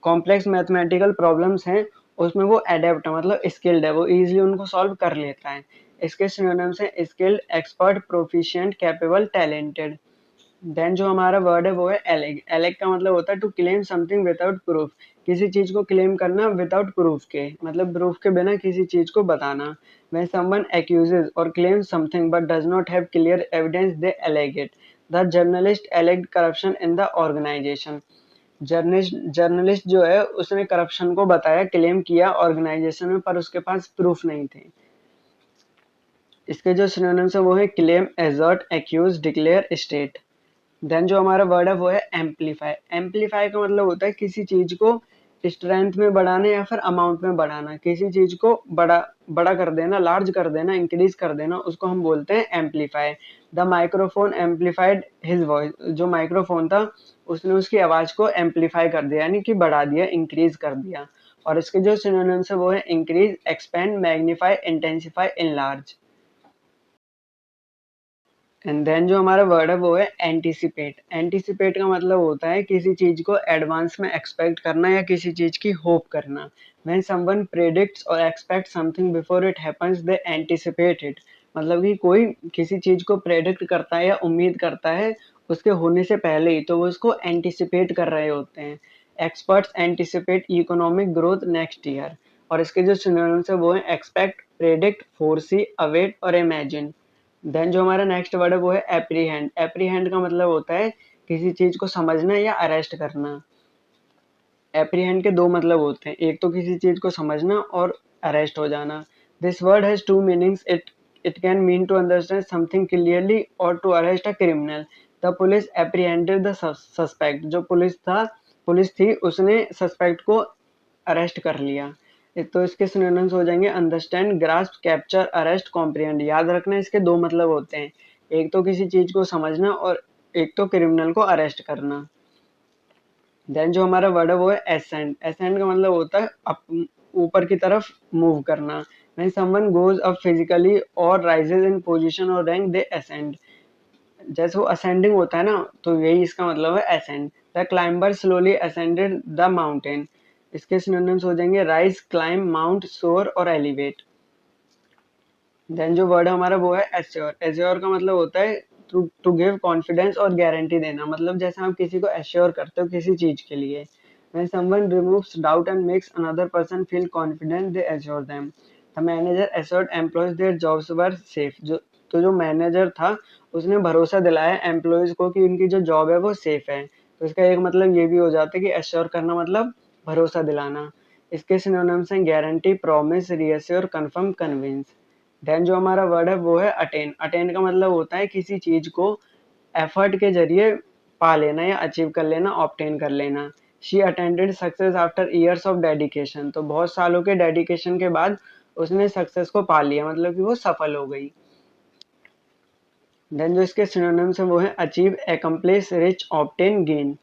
कॉम्प्लेक्स मैथमेटिकल प्रॉब्लम्स हैं उसमें वो एडेप्ट है, मतलब स्किल्ड है, वो इजीली उनको सॉल्व कर लेता है। इसके सिनोनिम्स हैं skilled, expert, proficient, capable, talented. Then जो हमारा वर्ड है वो है एलेग। एलेग का मतलब होता है to claim something without proof. किसी चीज को क्लेम करना विदाउट प्रूफ के, मतलब प्रूफ के बिना किसी चीज को बताना। When someone accuses or claims something but does not have clear evidence, they allege it. The journalist alleged corruption in the organization. Journalist जो है उसने करप्शन को बताया, क्लेम किया ऑर्गेनाइजेशन में, पर उसके पास प्रूफ नहीं थे। इसके जो सिनोनिम्स है वो है claim, assert, accuse, declare, state. Then जो हमारा वर्ड है वो है एम्पलीफाई। एम्पलीफाई का मतलब होता है किसी चीज को स्ट्रेंथ में बढ़ाना या फिर अमाउंट में बढ़ाना, किसी चीज को बड़ा बड़ा कर देना, लार्ज कर देना, इंक्रीज कर देना, उसको हम बोलते हैं amplify. The microphone amplified his voice. जो माइक्रोफोन था उसने उसकी आवाज को एम्पलीफाई कर दिया, यानी कि बढ़ा दिया, इंक्रीज कर दिया। और इसके जो सिनोनिम्स है वो है increase, expand, magnify, intensify, enlarge. And then जो हमारा वर्ड है वो है एंटीसिपेट। एंटीसिपेट का मतलब होता है किसी चीज को एडवांस में एक्सपेक्ट करना या किसी चीज की होप करना। व्हेन समवन प्रेडिक्ट्स और expect something before it happens they anticipate it. मतलब कि कोई किसी चीज को प्रेडिक्ट करता है या उम्मीद करता है उसके होने से पहले ही, तो वो उसको एंटीसिपेट कर रहे होते हैं। Experts anticipate economic growth next year. और इसके जो सिनोनिम्स है वो है एक्सपेक्ट, प्रेडिक्ट, फोरसी, अवेट और इमेजिन। देन जो हमारा नेक्स्ट वर्ड है वो है एप्रीहेंड। एप्रीहेंड का मतलब होता है किसी चीज को समझना या अरेस्ट करना। एप्रीहेंड के दो मतलब होते हैं, एक तो किसी चीज को समझना और अरेस्ट हो जाना। This word has two meanings. It can mean to understand something clearly और to arrest a criminal. The police apprehended the suspect. जो पुलिस थी उसने सस्पेक्ट को अरेस्ट कर लिया। तो इसके सिनोनिम्स हो जाएंगे understand, grasp, capture, arrest, comprehend. याद रखना इसके दो मतलब होते हैं, एक तो किसी चीज को समझना और एक तो क्रिमिनल को अरेस्ट करना। देन जो हमारा वर्ड है वो है एसेंड। एसेंड का मतलब होता है ऊपर की तरफ मूव करना। When someone goes up physically और राइजेस इन पोजीशन और रैंक दे असेंड। जैसे वो असेंडिंग होता है ना, तो यही इसका मतलब है ascend. The climber slowly ascended the mountain. इसके सिनोनिम्स हो जाएंगे राइज, क्लाइम, माउंट, सोर और एलिवेट। देन जो वर्ड हमारा वो है एश्योर। एश्योर का मतलब होता है टू गिव कॉन्फिडेंस और गारंटी देना। मतलब जैसे आप किसी को एश्योर करते हो किसी चीज के लिए। When someone removes doubt and makes another person feel confident they assure them. The manager assured employees their jobs were safe. जो मैनेजर था उसने भरोसा दिलाया एम्प्लॉयज को कि उनकी जो जॉब है वो सेफ है। तो इसका एक मतलब ये भी हो जाता है कि एश्योर करना मतलब भरोसा दिलाना। इसके सिनोनिम्स हैं guarantee, promise, reassure, confirm, convince. Then जो हमारा वर्ड है वो है अटेन। अटेन का मतलब होता है किसी चीज को एफर्ट के जरिए पा लेना या अचीव कर लेना, ऑब्टेन कर लेना। She attended success after years of dedication. तो बहुत सालों के डेडिकेशन के बाद उसने सक्सेस को पा लिया, मतलब कि वो सफल हो गई। देन जो इसके सिनोनिम्स है वो है achieve, accomplish, reach, obtain, gain.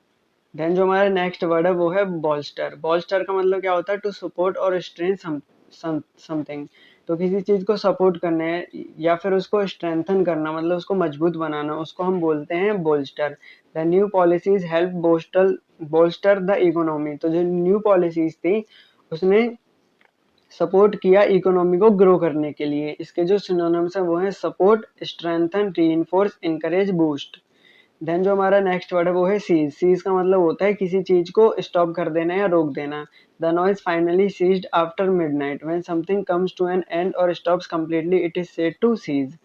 Then जो हमारा नेक्स्ट वर्ड है वो है बॉल्स्टर। बॉल्स्टर का मतलब क्या होता है टू सपोर्ट और स्ट्रेन समथिंग। तो किसी चीज को सपोर्ट करना है या फिर उसको स्ट्रेंथन करना, मतलब उसको मजबूत बनाना, उसको हम बोलते हैं bolster. The new policies help bolster the economy. तो जो न्यू पॉलिसीज थी उसने सपोर्ट किया इकोनॉमी को ग्रो करने के लिए। इसके जो सिनोनिम्स है वो है support, strengthen, reinforce, encourage, boost. Then जो हमारा नेक्स्ट वर्ड है वो है सीज। सीज का मतलब होता है किसी चीज को स्टॉप कर देना या रोक देना। The noise finally ceased after midnight. When something comes to an end और stops completely it is said to cease.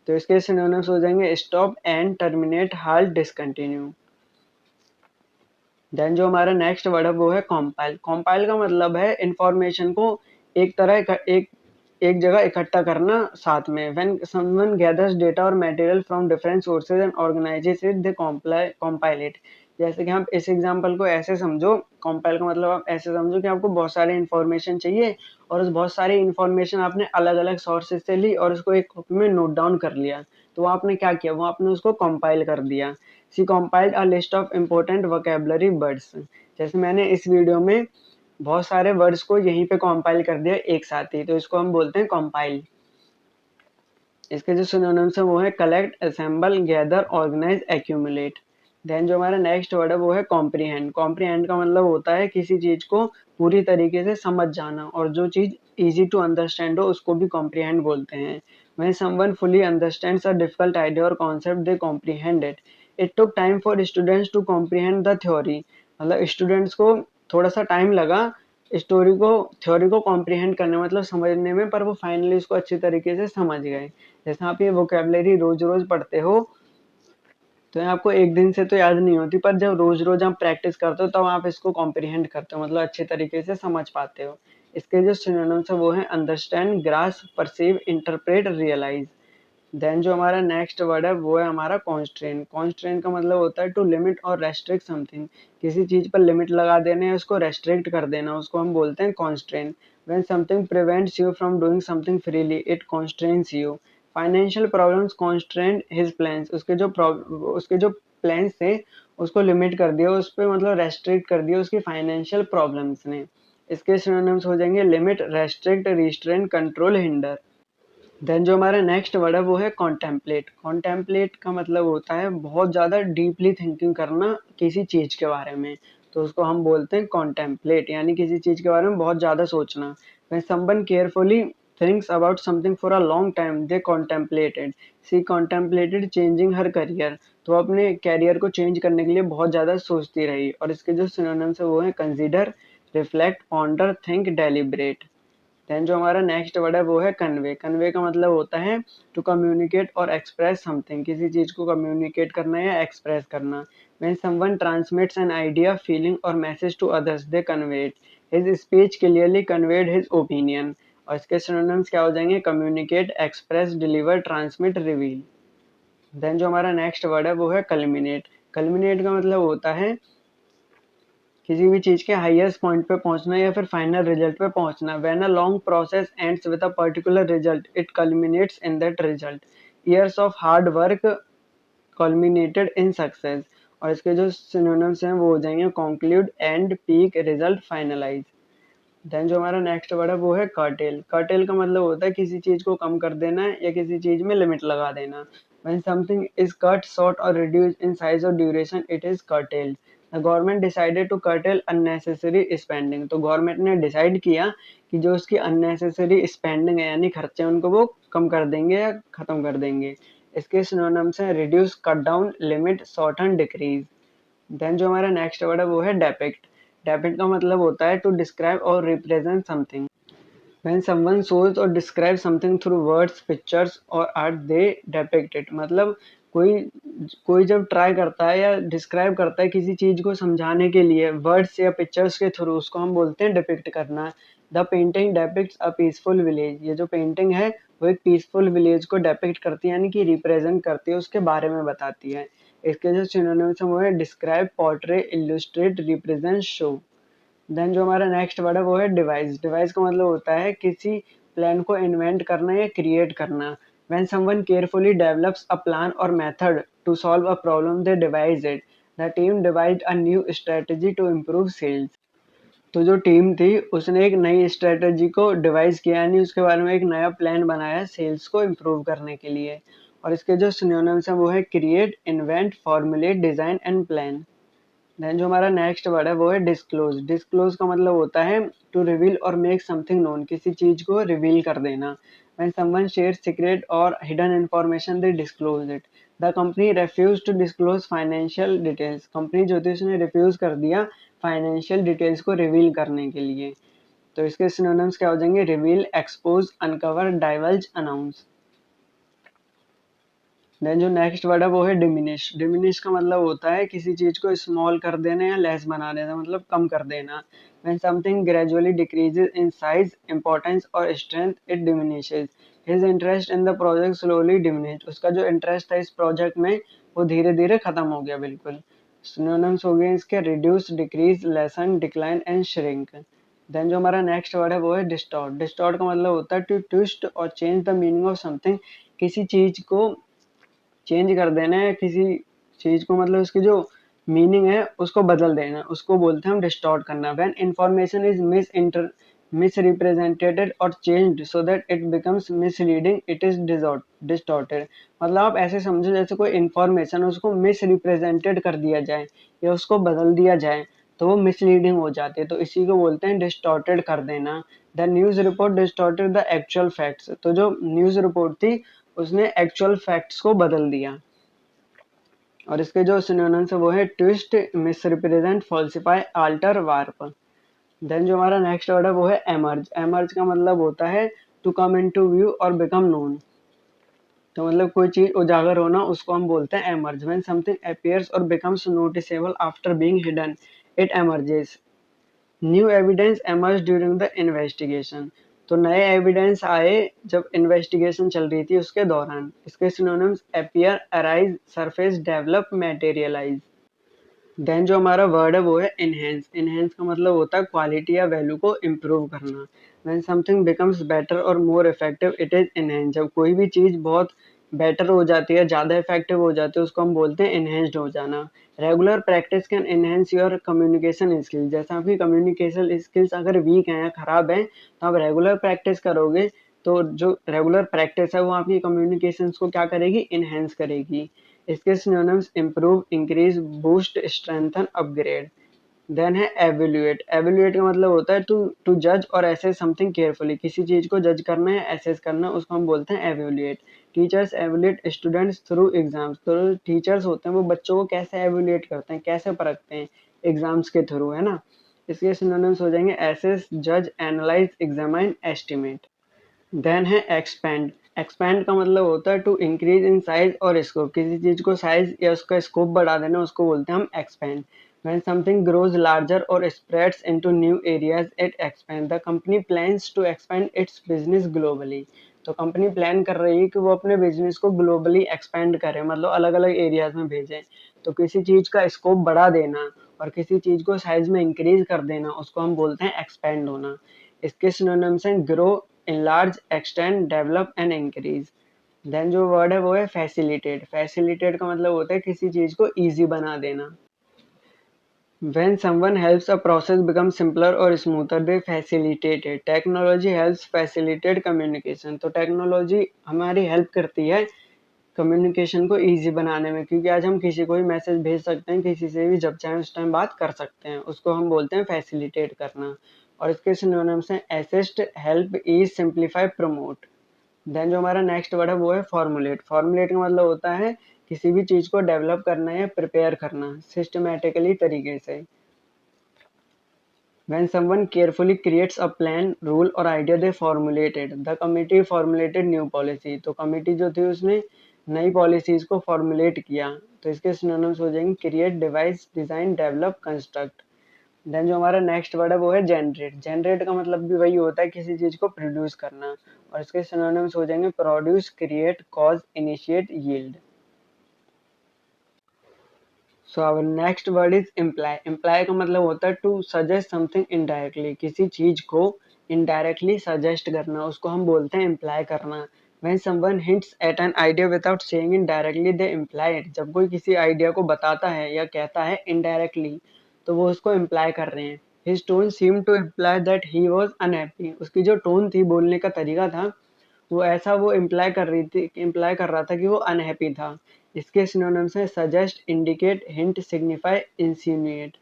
तो इसके सिनोनिम्स हो जाएंगे stop, end, terminate, halt, discontinue. Then जो हमारा नेक्स्ट वर्ड है वो है कॉम्पाइल। कॉम्पाइल का मतलब है इंफॉर्मेशन को एक जगह इकट्ठा करना साथ में। व्हेन समवन गैदर्स डेटा और material from different sources and organises it they compile it. जैसे कि आप इस एग्जांपल को ऐसे समझो, कंपाइल का मतलब आप ऐसे समझो कि आपको बहुत सारी इन्फॉर्मेशन चाहिए और उस बहुत सारी इन्फॉर्मेशन आपने अलग अलग सोर्सेज से ली और उसको एक कॉपी में नोट डाउन कर लिया। तो वो आपने क्या किया, वो आपने उसको कंपाइल कर दिया। She compiled a list of important vocabulary words। जैसे मैंने इस वीडियो में बहुत सारे वर्ड्स को यहीं पे कंपाइल कर दिया एक साथ ही, तो इसको हम बोलते हैं कंपाइल। इसके जो सिनोनिम्स है वो है collect, assemble, gather, organise, accumulate. Then जो हमारा नेक्स्ट वर्ड है वो है कॉम्प्रीहेंड। कॉम्प्रीहेंड का मतलब होता है किसी चीज को पूरी तरीके से समझ जाना, और जो चीज इजी टू अंडरस्टैंड हो उसको भी कॉम्प्रीहेंड बोलते हैं। When someone fully understands a difficult idea or concept, they comprehend it. It took time for students to comprehend the theory। मतलब स्टूडेंट्स को थोड़ा सा टाइम लगा थ्योरी को कॉम्प्रीहेंड करने, मतलब समझने में, पर वो फाइनली उसको अच्छी तरीके से समझ गए। जैसे आप ये वोकेबलरी रोज रोज पढ़ते हो तो ये आपको एक दिन से तो याद नहीं होती, पर जब रोज रोज आप प्रैक्टिस करते हो तब आप इसको कॉम्प्रिहेंड करते हो, मतलब अच्छे तरीके से समझ पाते हो। इसके जो सिनोनिम्स है वो है understand, grasp, perceive, interpret, realise. Then जो हमारा नेक्स्ट वर्ड है वो है हमारा कॉन्स्ट्रेंट। कॉन्स्ट्रेंट का मतलब होता है टू लिमिट और रेस्ट्रिक्ट समथिंग, किसी चीज पर लिमिट लगा देना या उसको रेस्ट्रिक्ट कर देना, उसको हम बोलते हैं constraint. When something prevents you from doing something freely it constraints you. Financial problems constraint his plans, उसके जो प्लान्स थे उसको लिमिट कर दिया, उस पर मतलब रेस्ट्रिक्ट कर दिया उसकी फाइनेंशियल प्रॉब्लम्स ने। इसके सिनोनिम्स हो जाएंगे limit, restrict, restrain, control, hinder. Then जो हमारा नेक्स्ट वर्ड है वो है कॉन्टेम्पलेट। कॉन्टेम्पलेट का मतलब होता है बहुत ज़्यादा डीपली थिंकिंग करना किसी चीज़ के बारे में, तो उसको हम बोलते हैं कॉन्टेम्पलेट, यानी किसी चीज़ के बारे में बहुत ज़्यादा सोचना। When someone carefully thinks about something for a long time, they contemplated. She contemplated changing her career. तो वो अपने कैरियर को चेंज करने के लिए बहुत ज़्यादा सोचती रही। और इसके जो सिनोनिम्स है वो है consider, reflect, ponder, think, deliberate. Then जो हमारा नेक्स्ट वर्ड है वो है कन्वे। कन्वे का मतलब होता है टू कम्युनिकेट और एक्सप्रेस समथिंग, किसी चीज को कम्युनिकेट करना या एक्सप्रेस करना। When someone transmits an idea, feeling और message to others they convey it. His speech clearly conveyed his opinion. और इसके सिनोनिम्स क्या हो जाएंगे? Communicate, express, deliver, transmit, reveal. Then जो हमारा नेक्स्ट वर्ड है वो है कल्मिनेट। कल्मिनेट का मतलब होता है किसी भी चीज के हाईएस्ट पॉइंट पे पहुंचना या फिर फाइनल रिजल्ट पे पहुंचना। When a long process ends with a particular result it culminates in that result. Years of hard work culminated in success. और इसके जो सिनोनिम्स हैं वो हो जाएंगे conclude, end, peak, result, finalise. Then जो हमारा नेक्स्ट वर्ड है वो है कर्टेल। कर्टेल का मतलब होता है किसी चीज को कम कर देना या किसी चीज में लिमिट लगा देना। When something is cut short or reduced in size or duration, it is curtailed. The government decided to curtail unnecessary spending. तो गवर्नमेंट ने डिसाइड किया कि जो उसकी unnecessary spending है यानी खर्चे उनको वो कम कर देंगे या खत्म कर देंगे। इसके सिनोनिम्स हैं reduce, cut down, limit, shorten, decrease. Then जो हमारा नेक्स्ट वर्ड है वो है डेपिक्ट। डेपिक्ट का मतलब होता है टू डिस्क्राइब और represent something. When someone shows or describes something through words, pictures or art, they depict it. मतलब कोई कोई जब ट्राई करता है या डिस्क्राइब करता है किसी चीज को समझाने के लिए वर्ड्स या पिक्चर्स के थ्रू, उसको हम बोलते हैं डिपिक्ट करना। The painting depicts a peaceful village. ये जो पेंटिंग है वो एक पीसफुल विलेज को डेपिक्ट करती है, यानी कि रिप्रेजेंट करती है, उसके बारे में बताती है। इसके जो सिनोनिम्स हैं वो है describe, portray, illustrate, represent, show. Then जो हमारा नेक्स्ट वर्ड है वो है डिवाइस। डिवाइस का मतलब होता है किसी प्लान को इन्वेंट करना या क्रिएट करना। When someone carefully develops a plan और method to solve a problem they devise it. The team devised a new strategy to improve sales. तो जो टीम थी उसने एक नई स्ट्रेटजी को डिवाइस किया, यानी उसके बारे में एक नया प्लान बनाया सेल्स को इम्प्रूव करने के लिए। और इसके जो सिनोनिम्स हैं वो है create, invent, formulate, design and plan. Then जो हमारा नेक्स्ट वर्ड है वो है डिस्क्लोज। डिस्क्लोज का मतलब होता है to reveal or make something known, किसी चीज को रिवील कर देना। When someone shares secret or hidden information they disclose it. The company refuse to disclose financial details. Company जो थी उसने रिफ्यूज कर दिया फाइनेंशियल डिटेल्स को रिवील करने के लिए। तो इसके सिनोनिम्स क्या हो जाएंगे? Reveal, expose, uncover, divulge, announce. Then जो नेक्स्ट वर्ड है वो है डिमिनिश। डिमिनिश का मतलब होता है किसी चीज को स्मॉल कर देना या लेस बना देना, मतलब कम कर देना। When something gradually decreases in size, importance और strength it diminishes. His interest in the project slowly diminish. उसका जो इंटरेस्ट था इस प्रोजेक्ट में वो धीरे धीरे खत्म हो गया बिल्कुल। सिनोनिम्स हो गए इसके reduce, decrease, lessen, decline and shrink. Then जो हमारा नेक्स्ट वर्ड है वो है डिस्टॉर्ट। डिस्टॉर्ट का मतलब होता है टू ट्विस्ट और change the meaning of something, किसी चीज को चेंज कर देना है, किसी चीज को मतलब उसकी जो मीनिंग है उसको बदल देना, उसको बोलते हैं हम डिस्टॉर्ट करना। व्हेन इंफॉर्मेशन इज मिसरिप्रेजेंटेड और changed so that it becomes misleading it is distorted. मतलब आप ऐसे समझो जैसे कोई इंफॉर्मेशन उसको मिसरिप्रेजेंटेड कर दिया जाए या उसको बदल दिया जाए तो वो मिसलीडिंग हो जाती है, तो इसी को बोलते हैं डिस्टॉर्टेड कर देना। The news report distorted the actual facts. तो जो न्यूज रिपोर्ट थी उसने एक्चुअल फैक्ट्स को बदल दिया। और इसके जो सिनोनिम्स है वो है twist, misrepresent, falsify, alter, warp. Then जो हमारा नेक्स्ट वर्ड है वो है एमर्ज। एमर्ज का मतलब होता है टू कम इनटू व्यू और बिकम नोन। तो मतलब कोई चीज उजागर होना उसको हम बोलते हैं एमर्ज। व्हेन समथिंग अपीयर्स और becomes noticeable after being hidden it emerges. New evidence emerge during the investigation. तो नए एविडेंस आए जब इन्वेस्टिगेशन चल रही थी उसके दौरान। इसके synonyms appear, arise, surface, develop, materialise. Then जो हमारा वर्ड है वो है इनहेंस। इनहेंस का मतलब होता है क्वालिटी या वैल्यू को इम्प्रूव करना। व्हेन समथिंग बिकम्स बेटर और more effective it is enhance. जब कोई भी चीज बहुत बेटर हो जाती है, ज्यादा इफेक्टिव हो जाती है, उसको हम बोलते हैं इनहेंस्ड हो जाना। Regular practice can enhance your communication skills. जैसे आपकी कम्युनिकेशन स्किल्स अगर वीक हैं या खराब हैं तो आप रेगुलर प्रैक्टिस करोगे तो जो रेगुलर प्रैक्टिस है वो आपकी कम्युनिकेशन को क्या करेगी, इनहेंस करेगी। इसके synonyms improve, increase, boost, strengthen, upgrade. Then है एवेल्युएट। एवेल्युएट का मतलब होता है टू टू जज और एसेस समथिंग केयरफुली। किसी चीज को जज करना है, एसेस करना, उसको हम बोलते हैं evaluate. Teachers evaluate students through exams. तो टीचर्स होते हैं वो बच्चों को कैसे एवेल्युएट करते हैं, कैसे परखते हैं, एग्जाम्स के थ्रू, है ना। इसके सिनोनिम्स हो जाएंगे एसेस, जज, एनालाइज, एग्जामाइन, एस्टिमेट। देन है एक्सपैंड। एक्सपैंड का मतलब होता है टू इंक्रीज इन साइज और स्कोप। किसी चीज को साइज या उसका स्कोप बढ़ा देना उसको बोलते हैं हम expand. When something grows larger और spreads into new areas it expand. The company plans to expand its business globally. तो कंपनी प्लान कर रही है कि वो अपने बिजनेस को ग्लोबली एक्सपैंड करे, मतलब अलग अलग एरियाज में भेजें। तो किसी चीज का स्कोप बढ़ा देना और किसी चीज को साइज में इंक्रीज कर देना उसको हम बोलते हैं एक्सपैंड होना। इसके सिनोनिम्स हैं grow, enlarge, extend, develop and increase। Then जो वर्ड है वो है फैसिलिटेट। फैसिलिटेट का मतलब होता है किसी चीज को इजी बना देना। When someone helps a process become simpler or smoother, they facilitate it. Technology helps facilitate communication। तो टेक्नोलॉजी हमारी हेल्प करती है कम्युनिकेशन को इजी बनाने में, क्योंकि आज हम किसी को भी मैसेज भेज सकते हैं, किसी से भी जब चाहे उस टाइम बात कर सकते हैं, उसको हम बोलते हैं फैसिलिटेट करना। और इसके सिनोनिम्स हैं assist, help, ease, simplify, promote. Then जो हमारा नेक्स्ट वर्ड है वो है फॉर्मुलेट। फॉर्मुलेट का मतलब होता है किसी भी चीज को डेवलप करना या प्रिपेयर करना सिस्टमैटिकली तरीके से। When someone carefully creates a plan, rule or idea, they formulate it. The committee formulated new policy। तो कमिटी जो थी उसने नई पॉलिसीज को फॉर्मुलेट किया। तो इसके सिनोनिम्स हो जाएंगे create, devise, design, develop, construct. Then जो हमारा नेक्स्ट वर्ड है वो है जनरेट। जनरेट का मतलब भी वही होता है किसी चीज को प्रोड्यूस करना। और इसके सिनोनिम्स हो जाएंगे produce, create, cause, initiate, yield. So our next word is imply. Imply का मतलब होता है टू सजेस्ट समथिंग इनडायरेक्टली। किसी चीज को इनडायरेक्टली सजेस्ट करना उसको हम बोलते हैं इम्प्लाई करना। When someone hints at an idea without saying it directly, they imply it। जब कोई किसी आइडिया को बताता है या कहता है इनडायरेक्टली तो वो उसको इम्प्लाई कर रहे हैं। His tone seemed to imply that he was unhappy। उसकी जो टोन थी, बोलने का तरीका था, वो ऐसा वो इम्प्लाई कर रहा था कि वो अनहैप्पी था। इसके सिनोनिम्स हैं suggest, indicate, hint, signify, insinuate.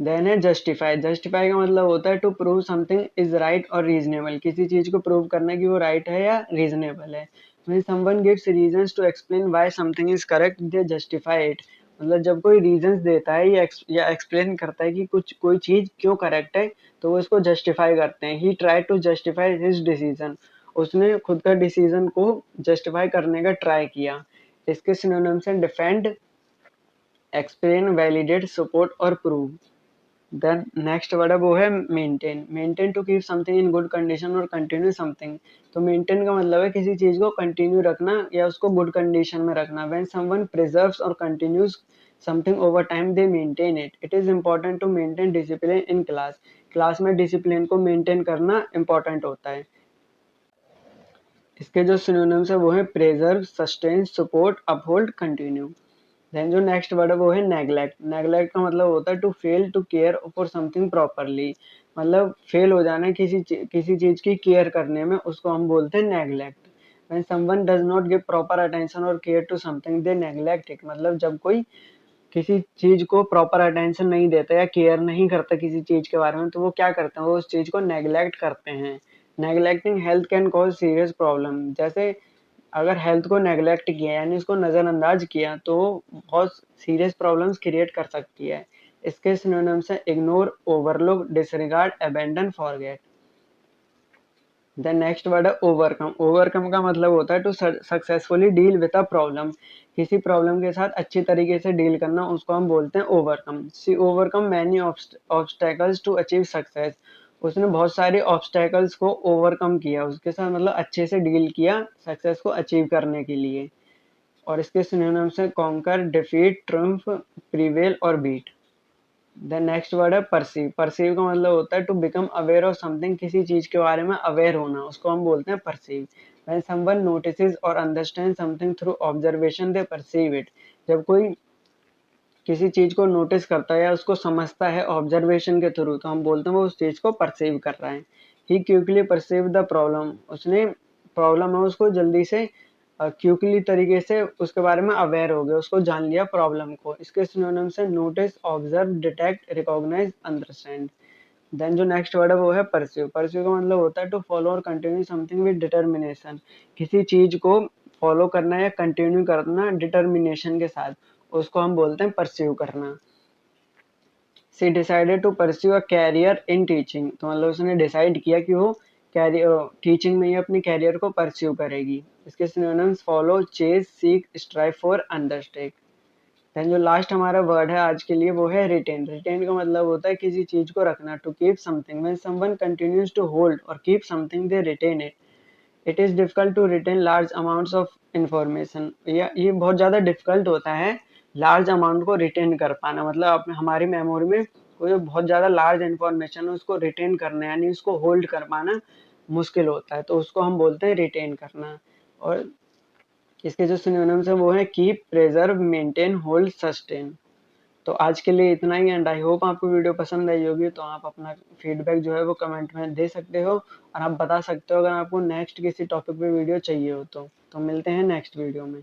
Then है जस्टिफाई। जस्टिफाई का मतलब होता है to prove something is right or reasonable. किसी चीज को प्रूव करना कि वो राइट है या रीजनेबल है। When someone gives reasons to explain why something is correct, they justify it। मतलब जब कोई रीजंस देता है या एक्सप्लेन करता है कि कुछ कोई चीज क्यों करेक्ट है तो वो इसको जस्टिफाई करते हैं। He try to justify his decision. उसने खुद का डिसीजन को जस्टिफाई करने का ट्राई किया। इसके सिनोनिम्स हैं डिफेंड, एक्सप्लेन, वैलिडेट, सपोर्ट और प्रूव। देन नेक्स्ट वर्ड है वो है maintain. Maintain to keep something in good condition or continue something. तो मेंटेन का मतलब है किसी चीज को कंटिन्यू रखना या उसको गुड कंडीशन में रखना। व्हेन समवन प्रिजर्व्स और continues something over time, they maintain it. It is important to maintain discipline in class. Class में डिसिप्लिन को मेंटेन करना इंपॉर्टेंट होता है। इसके जो सिनोनिम्स है वो है preserve, sustain, support, uphold, continue. Then जो नेक्स्ट वर्ड है वो है नेग्लेक्ट। नेग्लेक्ट का मतलब होता है to fail to care for something properly. मतलब फेल हो जाना किसी चीज की केयर करने में, उसको हम बोलते हैं neglect. When someone does not give proper attention और care to something, they neglect it. मतलब जब कोई किसी चीज को प्रॉपर अटेंशन नहीं देता या केयर नहीं करता किसी चीज के बारे में तो वो क्या करते हैं, वो उस चीज को नेग्लेक्ट करते हैं। Neglecting health can cause serious problem. जैसे अगर हेल्थ को नेग्लेक्ट किया यानी उसको नजरअंदाज किया तो बहुत सीरियस प्रॉब्लम्स क्रिएट कर सकती है। इसके सिनोनिम्स हैं ignore, overlook, disregard, abandon, forget. Then next word है ओवरकम। ओवरकम का मतलब होता है to successfully deal with a problem. किसी प्रॉब्लम के साथ अच्छी तरीके से डील करना, उसको हम बोलते हैं overcome. She overcome many obstacles to achieve success. उसने बहुत सारे ऑब्स्टेकल्स को ओवरकम किया, उसके साथ मतलब अच्छे से डील किया सक्सेस को अचीव करने के लिए। और इसके सिनोनिम्स हैं कॉन्कर, डिफीट, ट्रम्फ, प्रीवेल और बीट। देन नेक्स्ट वर्ड है परसीव। परसीव का मतलब होता है to become aware of something. किसी चीज के बारे में अवेयर होना, उसको हम बोलते हैं परसीव। व्हेन समवन नोटिसेस और understand something through observation they perceive it. जब कोई किसी चीज को नोटिस करता है या उसको समझता है ऑब्जर्वेशन के थ्रू, तो हम बोलते हैं वो उस चीज को परसीव कर रहा है। ही क्विकली परसीव द प्रॉब्लम। उसने प्रॉब्लम है उसको जल्दी से क्विकली तरीके से उसके बारे में अवेयर हो गया, उसको जान लिया प्रॉब्लम को। इसके सिनोनिम्स है notice, observe, detect, recognise, understand. Then जो नेक्स्ट वर्ड है वो है परस्यू। परस्यू का मतलब होता है to follow or continue something with determination. किसी चीज को फॉलो करना या कंटिन्यू करना डिटर्मिनेशन के साथ, उसको हम बोलते हैं परस्यू करना। She decided to pursue a career in teaching. तो मतलब उसने डिसाइड किया कि वो कैरियर टीचिंग में ही अपने कैरियर को परस्यू करेगी। इसके synonyms follow, chase, seek, strive for, undertake. Then जो लास्ट हमारा वर्ड है आज के लिए वो है रिटेन। रिटेन का मतलब होता है किसी चीज को रखना, to keep something. When someone continues to hold और keep something they retain it. It is difficult to retain large amounts of information. ये बहुत ज्यादा डिफिकल्ट होता है लार्ज अमाउंट को रिटेन कर पाना, मतलब अपने हमारी मेमोरी में कोई बहुत ज्यादा लार्ज इंफॉर्मेशन है उसको रिटेन करना यानी उसको होल्ड कर पाना मुश्किल होता है, तो उसको हम बोलते हैं रिटेन करना। और इसके जो सिनोनिम्स है वो है कीप, प्रेजर्व, मेंटेन, होल्ड, सस्टेन। तो आज के लिए इतना ही एंड आई होप आपको वीडियो पसंद आई होगी। तो आप अपना फीडबैक जो है वो कमेंट में दे सकते हो और आप बता सकते हो अगर आपको नेक्स्ट किसी टॉपिक पे वीडियो चाहिए हो तो मिलते हैं नेक्स्ट वीडियो में।